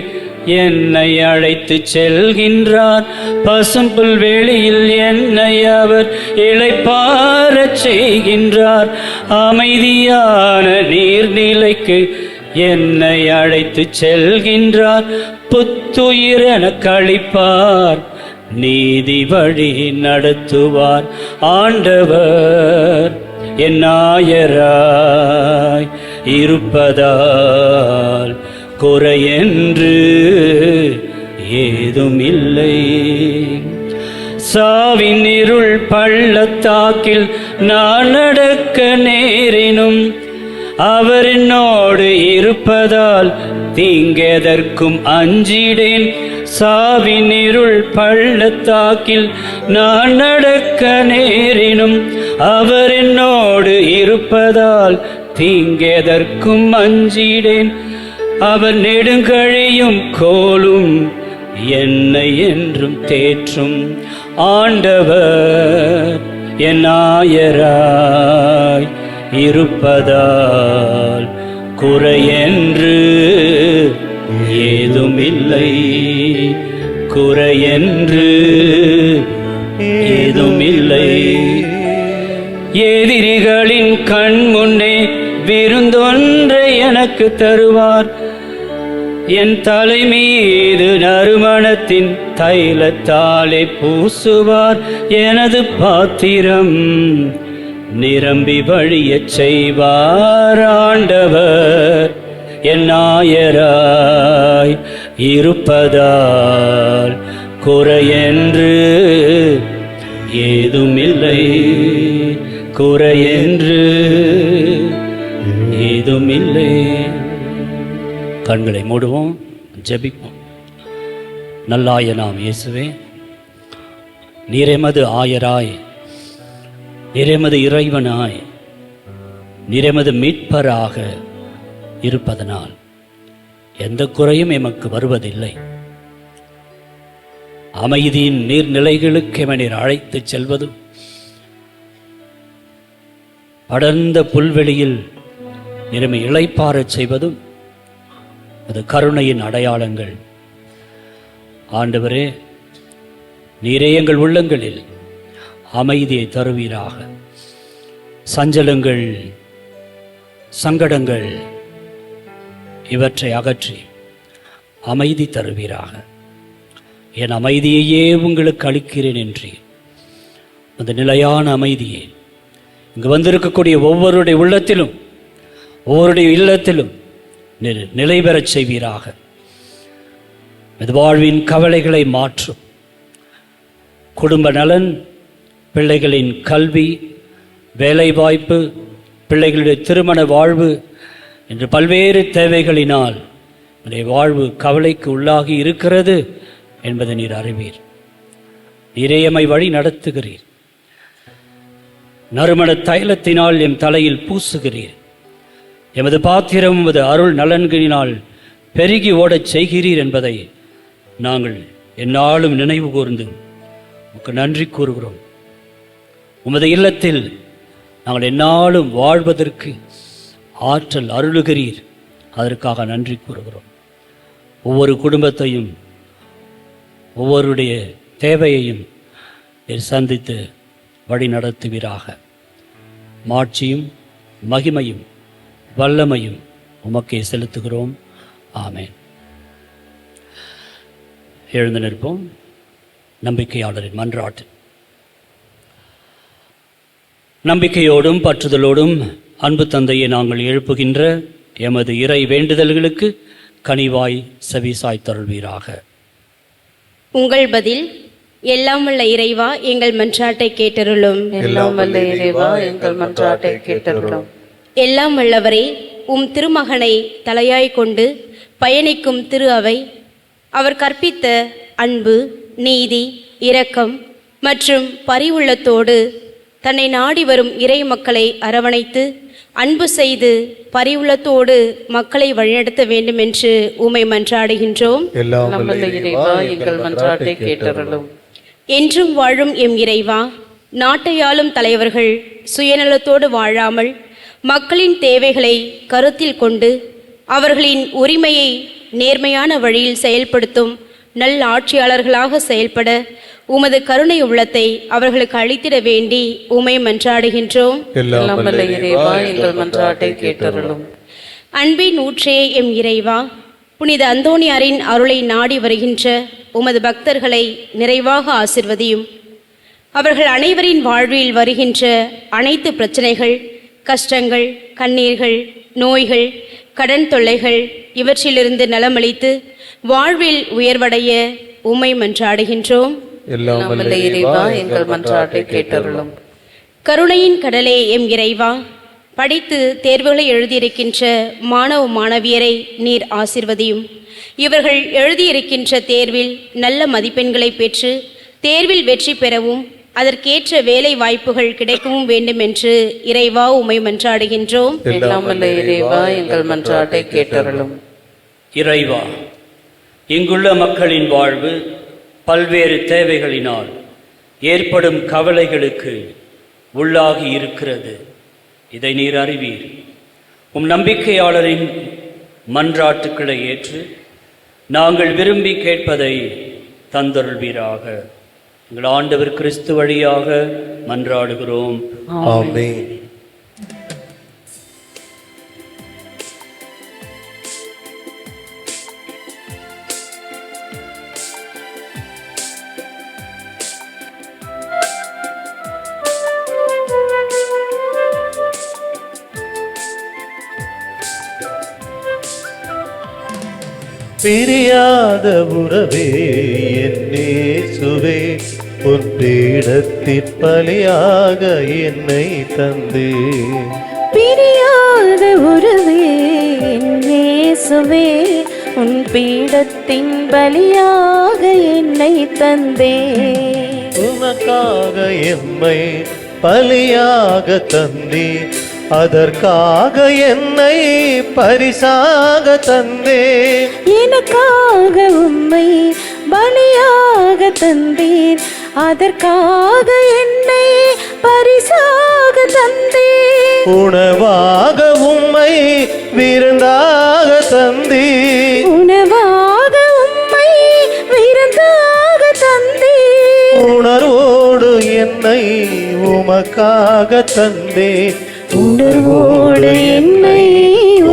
என்னை அழைத்து செல்கின்றார். பசும்புல் வெளியில் என்னை அவர் இளைப்பாறச் செய்கின்றார். அமைதியான நீர்நிலைக்கு என்னை அழைத்து செல்கின்றார். புத்துயிர் எனக்கு அளிப்பார், நீதி வழி நடத்துவார். ஆண்டவர் என் ஆயராய் இருப்பதால் குறையென்று ஏதுமில்லை. சாவின் இருள் பள்ளத்தாக்கில் நான் நடக்க நேரினும் அவர் என்னோடு இருப்பதால் தீங்கெதற்கும் அஞ்சிடேன். சாவின் இருள் பள்ளத்தாக்கில் நான் நடக்க நேரினும் அவர் என்னோடு இருப்பதால் தீங்கெதற்கும் அஞ்சிடேன். அவர் நெடுங்கழியும் கோலும் என்னை என்றும் தேற்றும். ஆண்டவர் என் ஆயராய் இருப்பதால் குறையென்று ஏதுமில்லை, குறையென்று ஏதுமில்லை. எதிரிகளின் கண் முன்னே விருந்தொன்றை எனக்கு தருவார். என் தலை மீது நறுமணத்தின் தைலத்தாலே பூசுவார். எனது பாத்திரம் நிரம்பி வழியச் செய்வார். ஆண்டவர் என் ஆயராய் இருப்பதால் குறையென்று ஏதுமில்லை, குறையென்று ஏதுமில்லை. கண்களை மூடுவோம், ஜெபிப்போம். நல்லாயனாம் இயேசுவே, நீரெமது ஆயராய், நீரெமது இறைவனாய், நீரெமது மீட்பராக இருப்பதனால் எந்த குறையும் எமக்கு வருவதில்லை. அமைதியின் நீர்நிலைகளுக்கு எமனீர் அழைத்து செல்வதும், படர்ந்த புல்வெளியில் நிறமை இளைப்பாறச் செய்வதும் அது கருணையின் அடையாளங்கள். ஆண்டவரே, நீரே எங்கள் உள்ளங்களில் அமைதியை தருவீராக. சஞ்சலங்கள், சங்கடங்கள் இவற்றை அகற்றி அமைதி தருவீராக. என் அமைதியையே உங்களுக்கு அளிக்கிறேன் என்று அந்த நிலையான அமைதியை இங்கு வந்திருக்கக்கூடிய ஒவ்வொருடைய உள்ளத்திலும், ஒவ்வொருடைய இல்லத்திலும் நிலை பெறச் செய்வீராக. இது வாழ்வின் கவலைகளை மாற்றும், குடும்ப நலன், பிள்ளைகளின் கல்வி, வேலைவாய்ப்பு, பிள்ளைகளுடைய திருமண வாழ்வு என்று பல்வேறு தேவைகளினால் என்னுடைய வாழ்வு கவலைக்கு உள்ளாகி இருக்கிறது என்பதை நீர் அறிவீர். நீரே எம்மை வழி நடத்துகிறீர். நறுமண தைலத்தினால் எம் தலையில் பூசுகிறீர். எமது பாத்திரம் உமது அருள் நலன்களினால் பெருகி ஓடச் செய்கிறீர் என்பதை நாங்கள் எந்நாளும் நினைவு கூர்ந்து உமக்கு நன்றி கூறுகிறோம். உமது இல்லத்தில் நாங்கள் எந்நாளும் வாழ்வதற்கு ஆற்றல் அருளுகிறீர். அதற்காக நன்றி கூறுகிறோம். ஒவ்வொரு குடும்பத்தையும், ஒவ்வொருடைய தேவையையும் சந்தித்து வழி நடத்துவீராக. மாட்சியும் மகிமையும் வல்லமையும் உமக்கே செலுத்துகிறோம். ஆமென். எழுந்து நிற்போம். நம்பிக்கையாளரின் மன்றாட்டு. நம்பிக்கையோடும் பற்றுதலோடும் அன்பு தந்தையை நாங்கள் எழுப்புகின்ற எமது இறை வேண்டுதல்களுக்கு கனிவாய் செவிசாய் தருள்வீராக. உங்கள் பதில். எல்லாம் வல்ல இறைவா, எங்கள் மன்றாட்டை கேட்டருளும். எல்லாம் வல்ல இறைவா, எங்கள் மன்றாட்டை கேட்டருளும். எல்லாம் வல்லவரே, உம் திருமகனை தலையாய் கொண்டு பயணிக்கும் திரு அவை அவர் கற்பித்த அன்பு, நீதி, இரக்கம் மற்றும் பரிவுள்ளத்தோடு தன்னை நாடி வரும் இறை மக்களை அரவணைத்து அன்பு செய்து பரிவுள்ளத்தோடு மக்களை வழிநடத்த வேண்டும் என்று உம்மை மன்றாடுகின்றோம். எல்லாம் எல்லாம் வல்ல இறைவா, எங்கள் மன்றாட்டை கேட்டருளும். என்றும் வாழும் எம் இறைவா, நாட்டையாளும் தலைவர்கள் சுயநலத்தோடு வாழாமல் மக்களின் தேவைகளை கருத்தில் கொண்டு அவர்களின் உரிமையை நேர்மையான வழியில் செயல்படுத்தும் நல் ஆட்சியாளர்களாக செயல்பட உமது கருணை உள்ளத்தை அவர்களுக்கு அளித்திட வேண்டி உமை மன்றாடுகின்றோம். எல்லாம் வல்ல இறைவா, எங்கள் மன்றாட்டை கேட்டருளும். அன்பின் ஊற்றே எம் இறைவா, புனித அந்தோணியாரின் அருளை நாடி வருகின்ற உமது பக்தர்களை நிறைவாக ஆசிர்வதியும். அவர்கள் அனைவரின் வாழ்வில் வருகின்ற அனைத்து பிரச்சனைகள், கஷ்டங்கள், கண்ணீர்கள், நோய்கள், கடன் தொல்லைகள் இவற்றிலிருந்து நலமளித்து வாழ்வில் உயர்வடைய உம்மை மன்றாடுகின்றோம். எல்லாம் வல்ல இறைவா, எங்கள் மன்றாட்டை கேட்டருளும். கருணையின் கடலே எம் இறைவா, படித்து தேர்வுகளை எழுதியிருக்கின்ற மாணவ மாணவியரை நீர் ஆசிர்வதியும். இவர்கள் எழுதியிருக்கின்ற தேர்வில் நல்ல மதிப்பெண்களை பெற்று தேர்வில் வெற்றி பெறவும் அதற்கேற்ற வேலை வாய்ப்புகள் கிடைக்கவும் வேண்டும் என்று இறைவா உம்மை மன்றாடுகின்றோம். எல்லாம் வல்ல இறைவா, எங்கள் மன்றாட்டை கேட்டருளும். இறைவா, இங்குள்ள மக்களின் வாழ்வு பல்வேறு தேவைகளினால் ஏற்படும் கவலைகளுக்கு உள்ளாகி இருக்கிறது. இதை நீர் அறிவீர். உம் நம்பிக்கையாளரின் மன்றாட்டுக்களை ஏற்று நாங்கள் விரும்பி கேட்பதை தந்தருள்வீராக. எங்கள் ஆண்டவர் கிறிஸ்து வழியாக மன்றாடுகிறோம். ஆமென். பிரியாத உறவே என் இயேசுவே, உன் பீடத்திற் பலியாக என்னை தந்தே. பிரியாத உறவே என் இயேசுவே, உன் பீடத்தின் பலியாக என்னை தந்தே. உமக்காக எம்மை பலியாக தந்தே, அதற்காக என்னை பரிசாக தந்தே. எனக்காக உம்மை பலியாக தந்தீர், அதற்காக என்னை பரிசாக தந்தீர். உணவாக உம்மை விருந்தாக தந்தீர், உணவாக உம்மை விருந்தாக தந்தீர். உணர்வோடு என்னை உமக்காக தந்தே. உணர்வோடு என்னை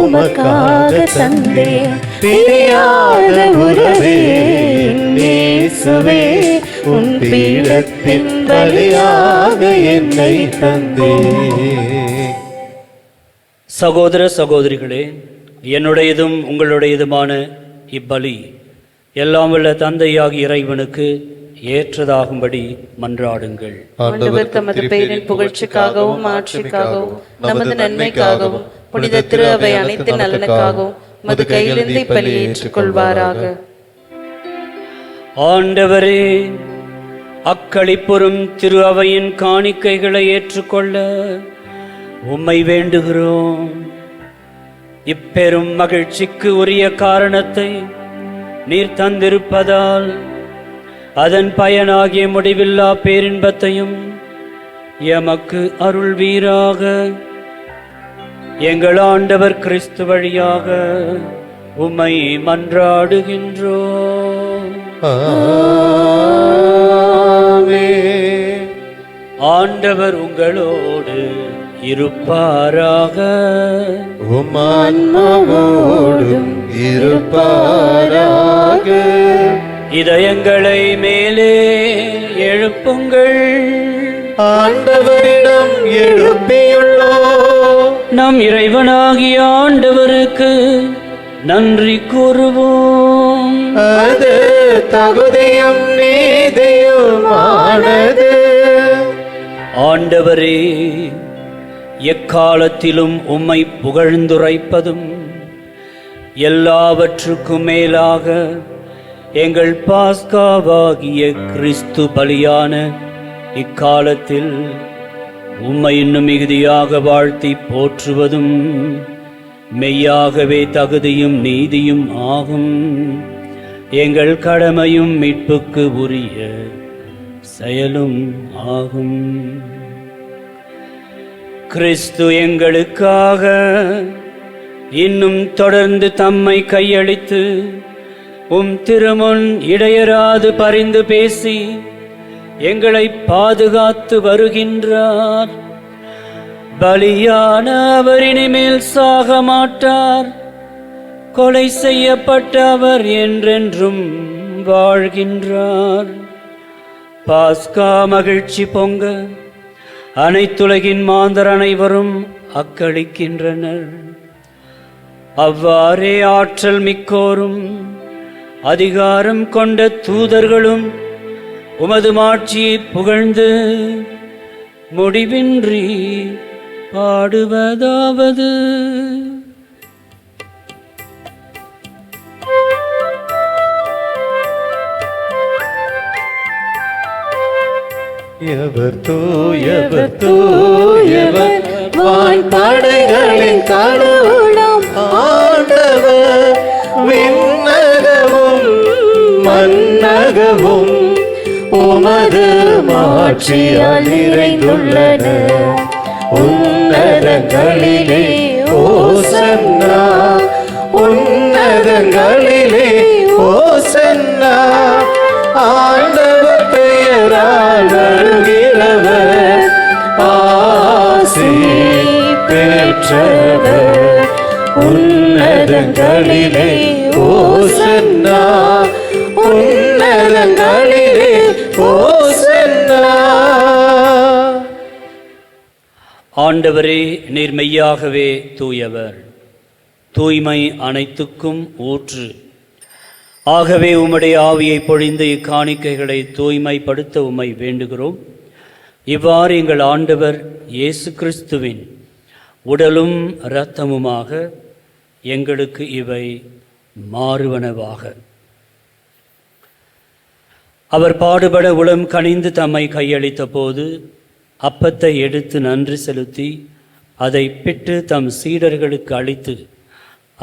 உமக்காக தந்தே. பிரியாத உறவே என் இயேசுவே, உன் பீடத்தின் பலியாக என்னை தந்தே. சகோதர சகோதரிகளே, என்னுடையதும் உங்களுடையதுமான இப்பலி எல்லாம் வல்ல தந்தையாகிய இறைவனுக்கு ஏற்றதாகும்படி மன்றாடுங்கள். ஆண்டவர் தமது பெயரின் புகழ்ச்சிக்காகவும் ஆட்சிக்காகவும் நமது நன்மைக்காகவும் புனித திரு அவை அனைத்து நலனுக்காகவும் மது கையிலிருந்து இப்பலி ஏற்றுக்கொள்வாராக. ஆண்டவரே, அக்களிப்புறும் திரு அவையின் காணிக்கைகளை ஏற்றுக்கொள்ள உம்மை வேண்டுகிறோம். இப்பெரும் மகிழ்ச்சிக்கு உரிய காரணத்தை நீர் தந்திருப்பதால் அதன் பயனாகிய முடிவில்லா பேரின்பத்தையும் எமக்கு அருள்வீராக. எங்கள் ஆண்டவர் கிறிஸ்து வழியாக உம்மை மன்றாடுகின்றோம். ஆமென். ஆண்டவர் உங்களோடு இருப்பாராக. உம் ஆன்மாவோடும் இருப்பாராக. இதயங்களை மேலே எழுப்புங்கள். ஆண்டவரிடம் எழுப்பியுள்ளோம். நம் இறைவனாகிய ஆண்டவருக்கு நன்றி கூறுவோம். அது தகுதியும் நீதியுமானது. ஆண்டவரே, எக்காலத்திலும் உம்மை புகழ்ந்துரைப்பதும் எல்லாவற்றுக்கும் மேலாக எங்கள் பாஸ்காவாகிய கிறிஸ்து பலியான இக்காலத்தில் உம்மை இன்னும் மிகுதியாக வாழ்த்தி போற்றுவதும் மெய்யாகவே தகுதியும் நீதியும் ஆகும். எங்கள் கடமையும் மீட்புக்கு உரிய செயலும் ஆகும். கிறிஸ்து எங்களுக்காக இன்னும் தொடர்ந்து தம்மை கையளித்து உம் திருமுன் இடையராது பரிந்து பேசி எங்களை பாதுகாத்து வருகின்றார். பலியான அவர் இனிமேல் சாக மாட்டார். கொலை செய்யப்பட்ட அவர் என்றென்றும் வாழ்கின்றார். பாஸ்கா மகிழ்ச்சி பொங்க அனைத்துலகின் மாந்தர் அனைவரும் அக்களிக்கின்றனர். அவ்வாறே ஆற்றல் மிக்கோரும் அதிகாரம் கொண்ட தூதர்களும் உமது மாட்சியை புகழ்ந்து முடிவின்றி பாடுவதாவது: எவர் தூயவர் தூயவர் வான்படைகளின் கடவுளாம் ஆண்டவர். விண்ணகமும் மண்ணகமும் உமது மாட்சியால் நிறைந்துள்ளன. உன்னதங்களிலே ஓசன்னா, உன்னதங்களிலே ஓசன்னா. ஆண்டவர் பெயரால் வருகிறவர் ஆசி பெற்றவர். உன்னதங்களிலே ஓசன்னா, உன்னதங்களிலே ஓசன்னா. ஆண்டவரே, நீர் மெய்யாகவே தூயவர், தூய்மை அனைத்துக்கும் ஊற்று. ஆகவே உம்முடைய ஆவியை பொழிந்து இக்காணிக்கைகளை தூய்மைப்படுத்த உம்மை வேண்டுகிறோம். இவ்வாறு எங்கள் ஆண்டவர் இயேசு கிறிஸ்துவின் உடலும் இரத்தமுமாக எங்களுக்கு இவை மாறுவனவாக. அவர் பாடுபட உளம் கனிந்து தம்மை கையளித்த போது அப்பத்தை எடுத்து நன்றி செலுத்தி அதை பிட்டு தம் சீடர்களுக்கு அளித்து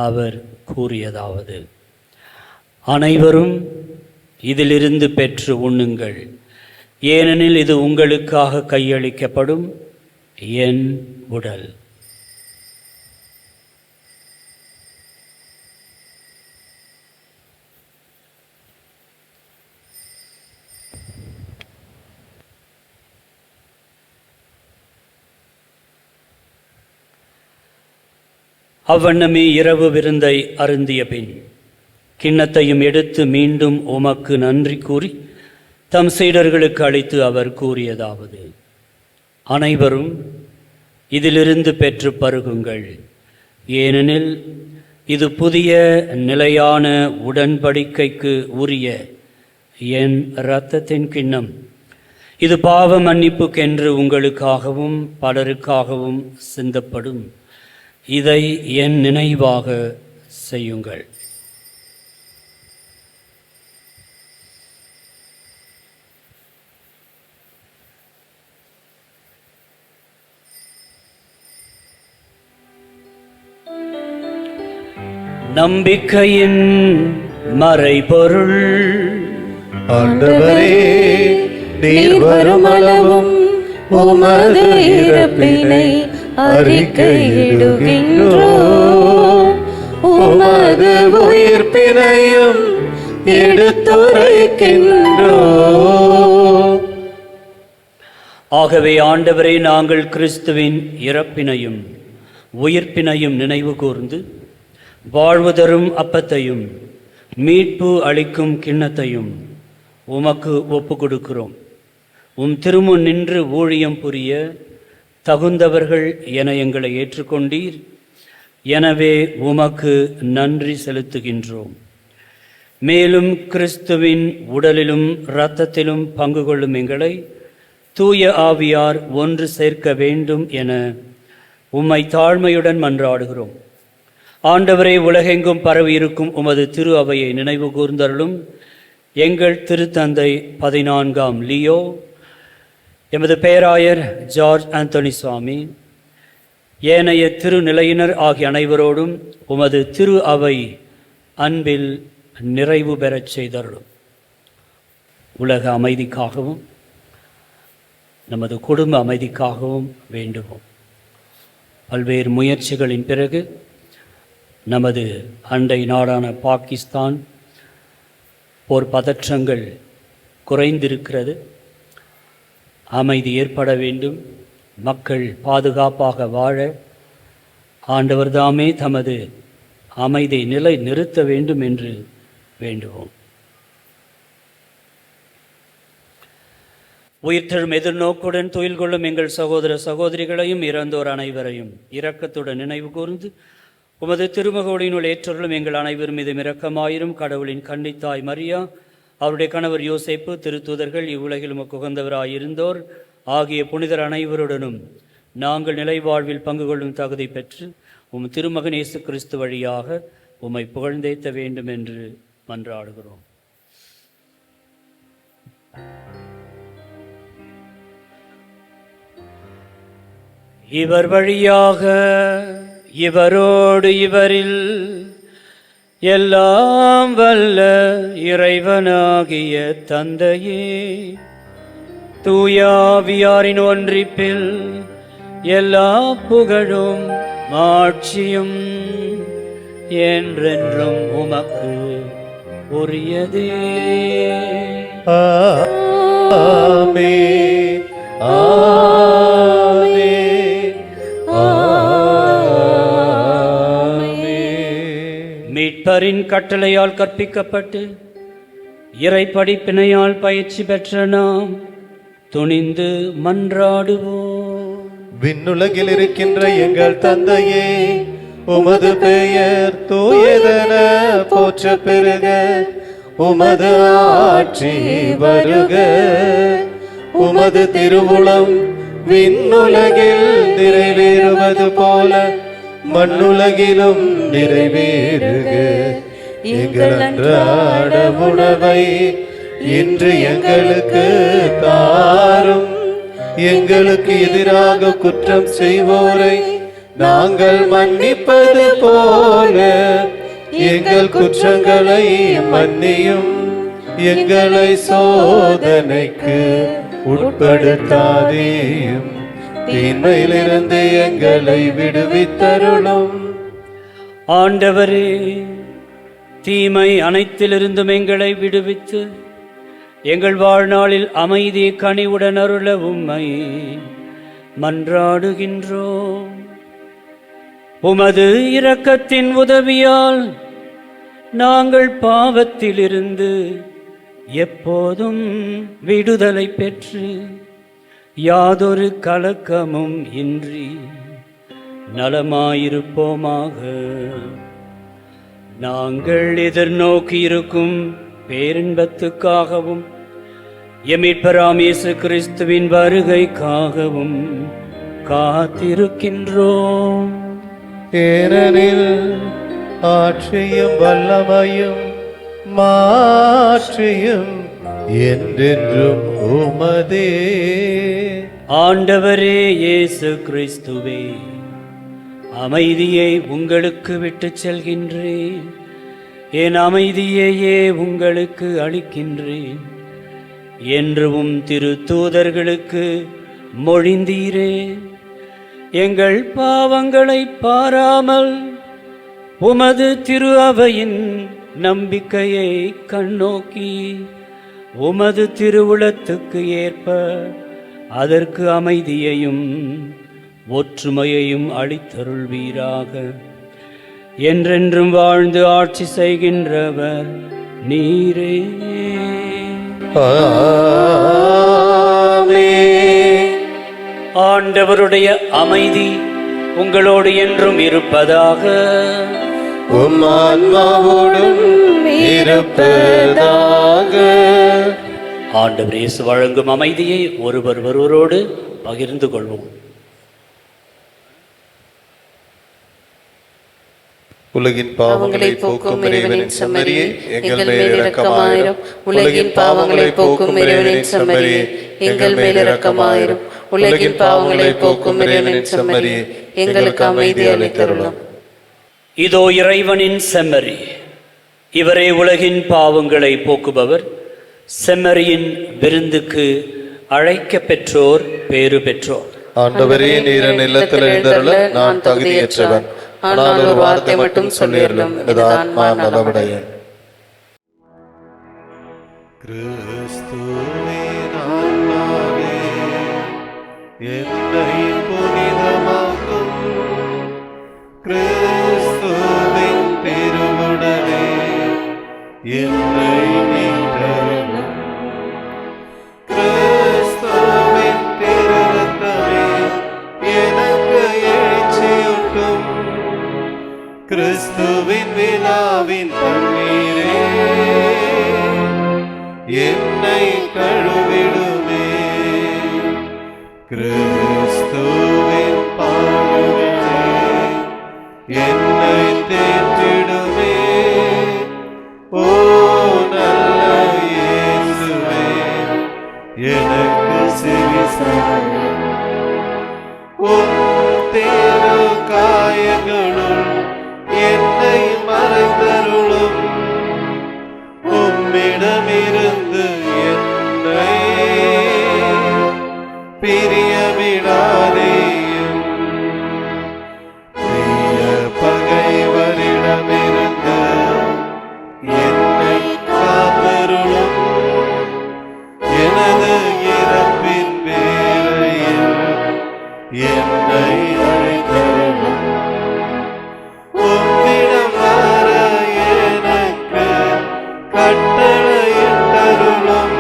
அவர் கூறியதாவது: அனைவரும் இதிலிருந்து பெற்று உண்ணுங்கள், ஏனெனில் இது உங்களுக்காக கையளிக்கப்படும் என் உடல். அவ்வண்ணமே இரவு விருந்தை அருந்திய பின் கிண்ணத்தையும் எடுத்து மீண்டும் உமக்கு நன்றி கூறி தம் சீடர்களுக்கு அளித்து அவர் கூறியதாவது: அனைவரும் இதிலிருந்து பெற்று பருகுங்கள், ஏனெனில் இது புதிய நிலையான உடன்படிக்கைக்கு உரிய என் இரத்தத்தின் கிண்ணம். இது பாவ மன்னிப்புக்கென்று உங்களுக்காகவும் பலருக்காகவும் சிந்தப்படும். இதை என் நினைவாக செய்யுங்கள். நம்பிக்கையின் மறைபொருள். ஆண்டவரே, நீர் வருமளவும் உமது இறப்பினை அறிக்கையிடுகின்றோம், உமது உயிர்ப்பினையும் எடுத்துரைக்கின்றோம். ஆகவே ஆண்டவரே, நாங்கள் கிறிஸ்துவின் இறப்பினையும் உயிர்ப்பினையும் நினைவு கூர்ந்து வாழ்வு தரும் அப்பத்தையும் மீட்பு அளிக்கும் கிண்ணத்தையும் உமக்கு ஒப்பு கொடுக்கிறோம். உம் திருமுன் நின்று ஊழியம் புரிய தகுந்தவர்கள் என எங்களை ஏற்றுக்கொண்டீர். எனவே உமக்கு நன்றி செலுத்துகின்றோம். மேலும் கிறிஸ்துவின் உடலிலும் இரத்தத்திலும் பங்கு கொள்ளும் எங்களை தூய ஆவியார் ஒன்று சேர்க்க வேண்டும் என உம்மை தாழ்மையுடன் மன்றாடுகிறோம். ஆண்டவரே, உலகெங்கும் பரவி இருக்கும் உமது திரு அவையை நினைவு கூர்ந்தருளும். எங்கள் திருத்தந்தை 14ஆம் லியோ, எமது பேராயர் ஜார்ஜ் ஆந்தோனி சுவாமி, ஏனைய திருநிலையினர் ஆகிய அனைவரோடும் உமது திரு அவை அன்பில் நிறைவு பெறச் செய்தருளும். உலக அமைதிக்காகவும் நமது குடும்ப அமைதிக்காகவும் வேண்டுவோம். பல்வேறு முயற்சிகளின் பிறகு நமது அண்டை நாடான பாகிஸ்தான் போர் பதற்றங்கள் குறைந்திருக்கிறது. அமைதி ஏற்பட வேண்டும். மக்கள் பாதுகாப்பாக வாழ ஆண்டவர் தாமே தமது அமைதியை நிலை நிறுத்த வேண்டும் என்று வேண்டுவோம். உயிர்த்தெழும் எதிர்நோக்குடன் துயில் கொள்ளும் எங்கள் சகோதர சகோதரிகளையும் இறந்தோர் அனைவரையும் இரக்கத்துடன் நினைவு கூர்ந்து உமது திருமகோடியினுள் ஏற்றருளும். எங்கள் அனைவரும் மீது இரக்கமாயிரும். கடவுளின் கன்னித்தாய் மரியா, அவருடைய கணவர் யோசேப்பு, திருத்தூதர்கள், இவ்வுலகில் உமக்கு உகந்தவராயிருந்தோர் ஆகிய புனிதர் அனைவருடனும் நாங்கள் நிலைவாழ்வில் பங்கு கொள்ளும் தகுதி பெற்று உம் திருமகன் இயேசு கிறிஸ்து வழியாக உம்மை புகழ்ந்தேத்த வேண்டும் என்று மன்றாடுகிறோம். இவர் வழியாக, இவரோடு, இவரில் எல்லாம் வல்ல இறைவனாகிய தந்தையே, தூயாவியாரின் ஒன்றிப்பில் எல்லா புகழும் மாட்சியும் என்றென்றும் உமக்கு உரியதே. ஆமென், ஆமென், ஆமென். மீட்பரின் கட்டளையால் கற்பிக்கப்பட்டு இறை படிப்பினையால் பயிற்சி பெற்ற நாம் துணிந்து மன்றாடுவோம். விண்ணுலகில் இருக்கின்ற எங்கள் தந்தையே, உமது பெயர் தூயதென போற்ற பெறுக. உமது ஆட்சி வருக. உமது திருவுளம் விண்ணுலகில் நிறைவேறுவது போல மண்ணுலகிலும் நிறைவேறுக. எங்கள் அன்றாட உணவை இன்று எங்களுக்கு தாரும். எங்களுக்கு எதிராக குற்றம் செய்வோரை நாங்கள் மன்னிப்பது போல எங்கள் குற்றங்களை மன்னியும். எங்களை சோதனைக்கு உட்படுத்தாதேயும், தீமையிலிருந்து எங்களை விடுவித்தருளும். ஆண்டவரே, தீமை அனைத்திலிருந்தும் எங்களை விடுவித்து எங்கள் வாழ்நாளில் அமைதி கனிவுடன் அருள உம்மை மன்றாடுகின்றோம். உமது இரக்கத்தின் உதவியால் நாங்கள் பாவத்திலிருந்து எப்போதும் விடுதலை பெற்று யாதொரு கலக்கமும் இன்றி நலமாயிருப்போமாக. நாங்கள் எதிர்நோக்கி இருக்கும் பேரின்பத்துக்காகவும் எமீட்பராம் இயேசு கிறிஸ்துவின் வருகைக்காகவும் காத்திருக்கின்றோம். ஏனெனில் ஆட்சியும் வல்லமையும் மாற்றியும் என்றென்றும் உமதே. ஆண்டவரே இயேசு கிறிஸ்துவே, அமைதியை உங்களுக்கு விட்டுச் செல்கின்றேன், என் அமைதியையே உங்களுக்கு அளிக்கின்றேன் என்றும் திருத்தூதர்களுக்கு மொழிந்தீரே. எங்கள் பாவங்களை பாராமல் உமது திரு அவையின் நம்பிக்கையை கண்ணோக்கி உமது திருவுளத்துக்கு ஏற்ப அதற்கு அமைதியையும் ஒற்றுமையையும் அளித்தருள்வீராக. என்றென்றும் வாழ்ந்து ஆட்சி செய்கின்றவர் நீரே. ஆண்டவருடைய அமைதி உங்களோடு என்றும் இருப்பதாக. உம் ஆன்மாவோடும் இருப்பதாக. ஆண்டவர் இயேசு வழங்கும் அமைதியை ஒருவரோடு பகிர்ந்து கொள்வோம். உலகின் பாவங்களை போக்கும் இறைவனின் செம்மறியே, எங்கள் மேல் இரக்கமாயிரும். உலகின் பாவங்களை போக்கும் இறைவனின் செம்மறியே, எங்கள் மேல் இரக்கமாயிரும். உலகின் பாவங்களை போக்கும் இறைவனின் செம்மறியே, எங்களுக்கு அமைதி அளித்தருளும். இதோ இறைவனின் செம்மறி, இவரே உலகின் பாவங்களை போக்குபவர். செம்மறியின் விருந்துக்கு அழைக்க பெற்றோர் பேறு பெற்றோர். ஆண்டவரே, நீர் இல்லத்தில் எழுந்தருள நான் தகுதியற்றவன், ஆனால் ஒரு வார்த்தை மட்டும் சொல்லியருளும், எனது ஆன்மா நலமடைய. கிறிஸ்துவே ஆன்மாவே, என்னை புனிதமாக்கும். கிறிஸ்துவின் திருவுடலே என்னை மீட்டருளும். கிறிஸ்துவின் திருரத்தமே எனக்கு எழுச்சியூட்டும். கிறிஸ்துவின் விழாவின் தண்ணீரே என்னை கழுவிடுமே. கிறிஸ்துவின் பாடுகளே என்னை தேற்றிடுமே. ஓ நல்ல இயேசுவே, எனக்கு செவிசாயும். உம் தேரு காயங்களுள் என்னை மறைந்தருளும். உம்மிடமிருந்து என்னை பிரிய விடாதேயும். பிரிய பகைவரிடமிருந்து என்னை காத்தருளும். எனது இறப்பின் வேளையில் என்னை அழைத்தருளும். உம்மிடம் வர எனக்கு கட்டளையிட்டருளும்.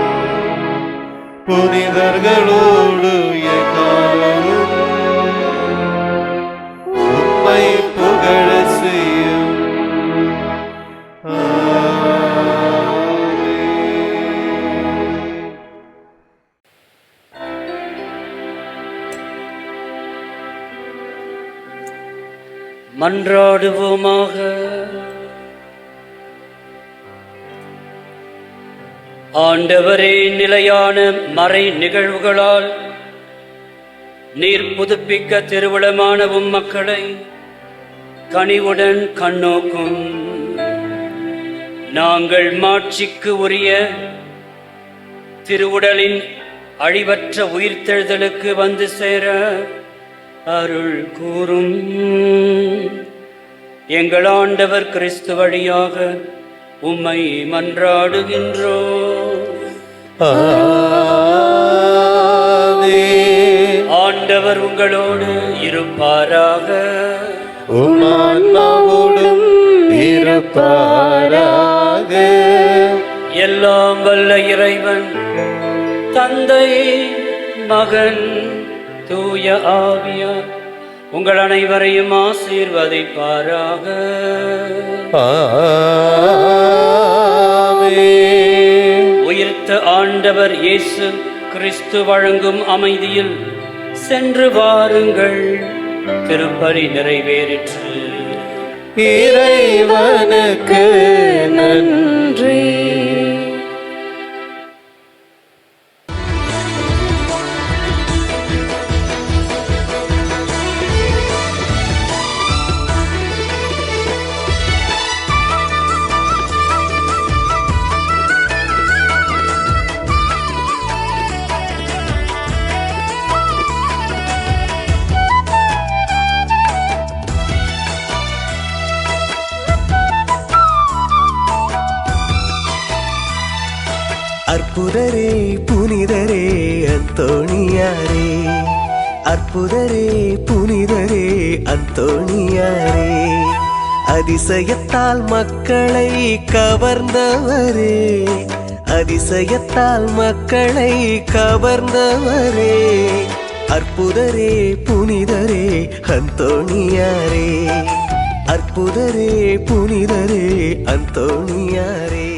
புனிதர்களோடு எக்காலமும் உம்மை புகழ செய்யும். மன்றாடுவோமாக. ஆண்டவரே, நிலையான மறை நிகழ்வுகளால் நீர் புதுப்பிக்க திருவுளமான மக்களை கனிவுடன் கண்ணோக்கும். நாங்கள் மாட்சிக்கு உரிய திருவுடலின் அழிவற்ற உயிர்த்தெழுதலுக்கு வந்து சேர அருள் கூறும். எங்கள் ஆண்டவர் கிறிஸ்து வழியாக உம்மை மன்றாடுகின்றோம். ஆண்டவர் உங்களோடு இருப்பாராக. உம் ஆன்மாவோடும் இருப்பாராக. எல்லாம் வல்ல இறைவன் தந்தை, மகன், தூய ஆவியார் உங்கள் அனைவரையும் ஆசீர்வதிப்பாராக. ஆமென். ஆண்டவர் இயேசு கிறிஸ்து வழங்கும் அமைதியில் சென்று வாருங்கள். திருப்பலி நிறைவேறிற்று. இறைவனுக்கு நன்றி. அற்புதரே புனிதரே அந்தோணியாரே, அற்புதரே புனிதரே அந்தோணியாரே, அதிசயத்தால் மக்களை கவர்ந்தவரே, அதிசயத்தால் மக்களை கவர்ந்தவரே, அற்புதரே புனிதரே அந்தோணியாரே, அற்புதரே புனிதரே அந்தோணியாரே.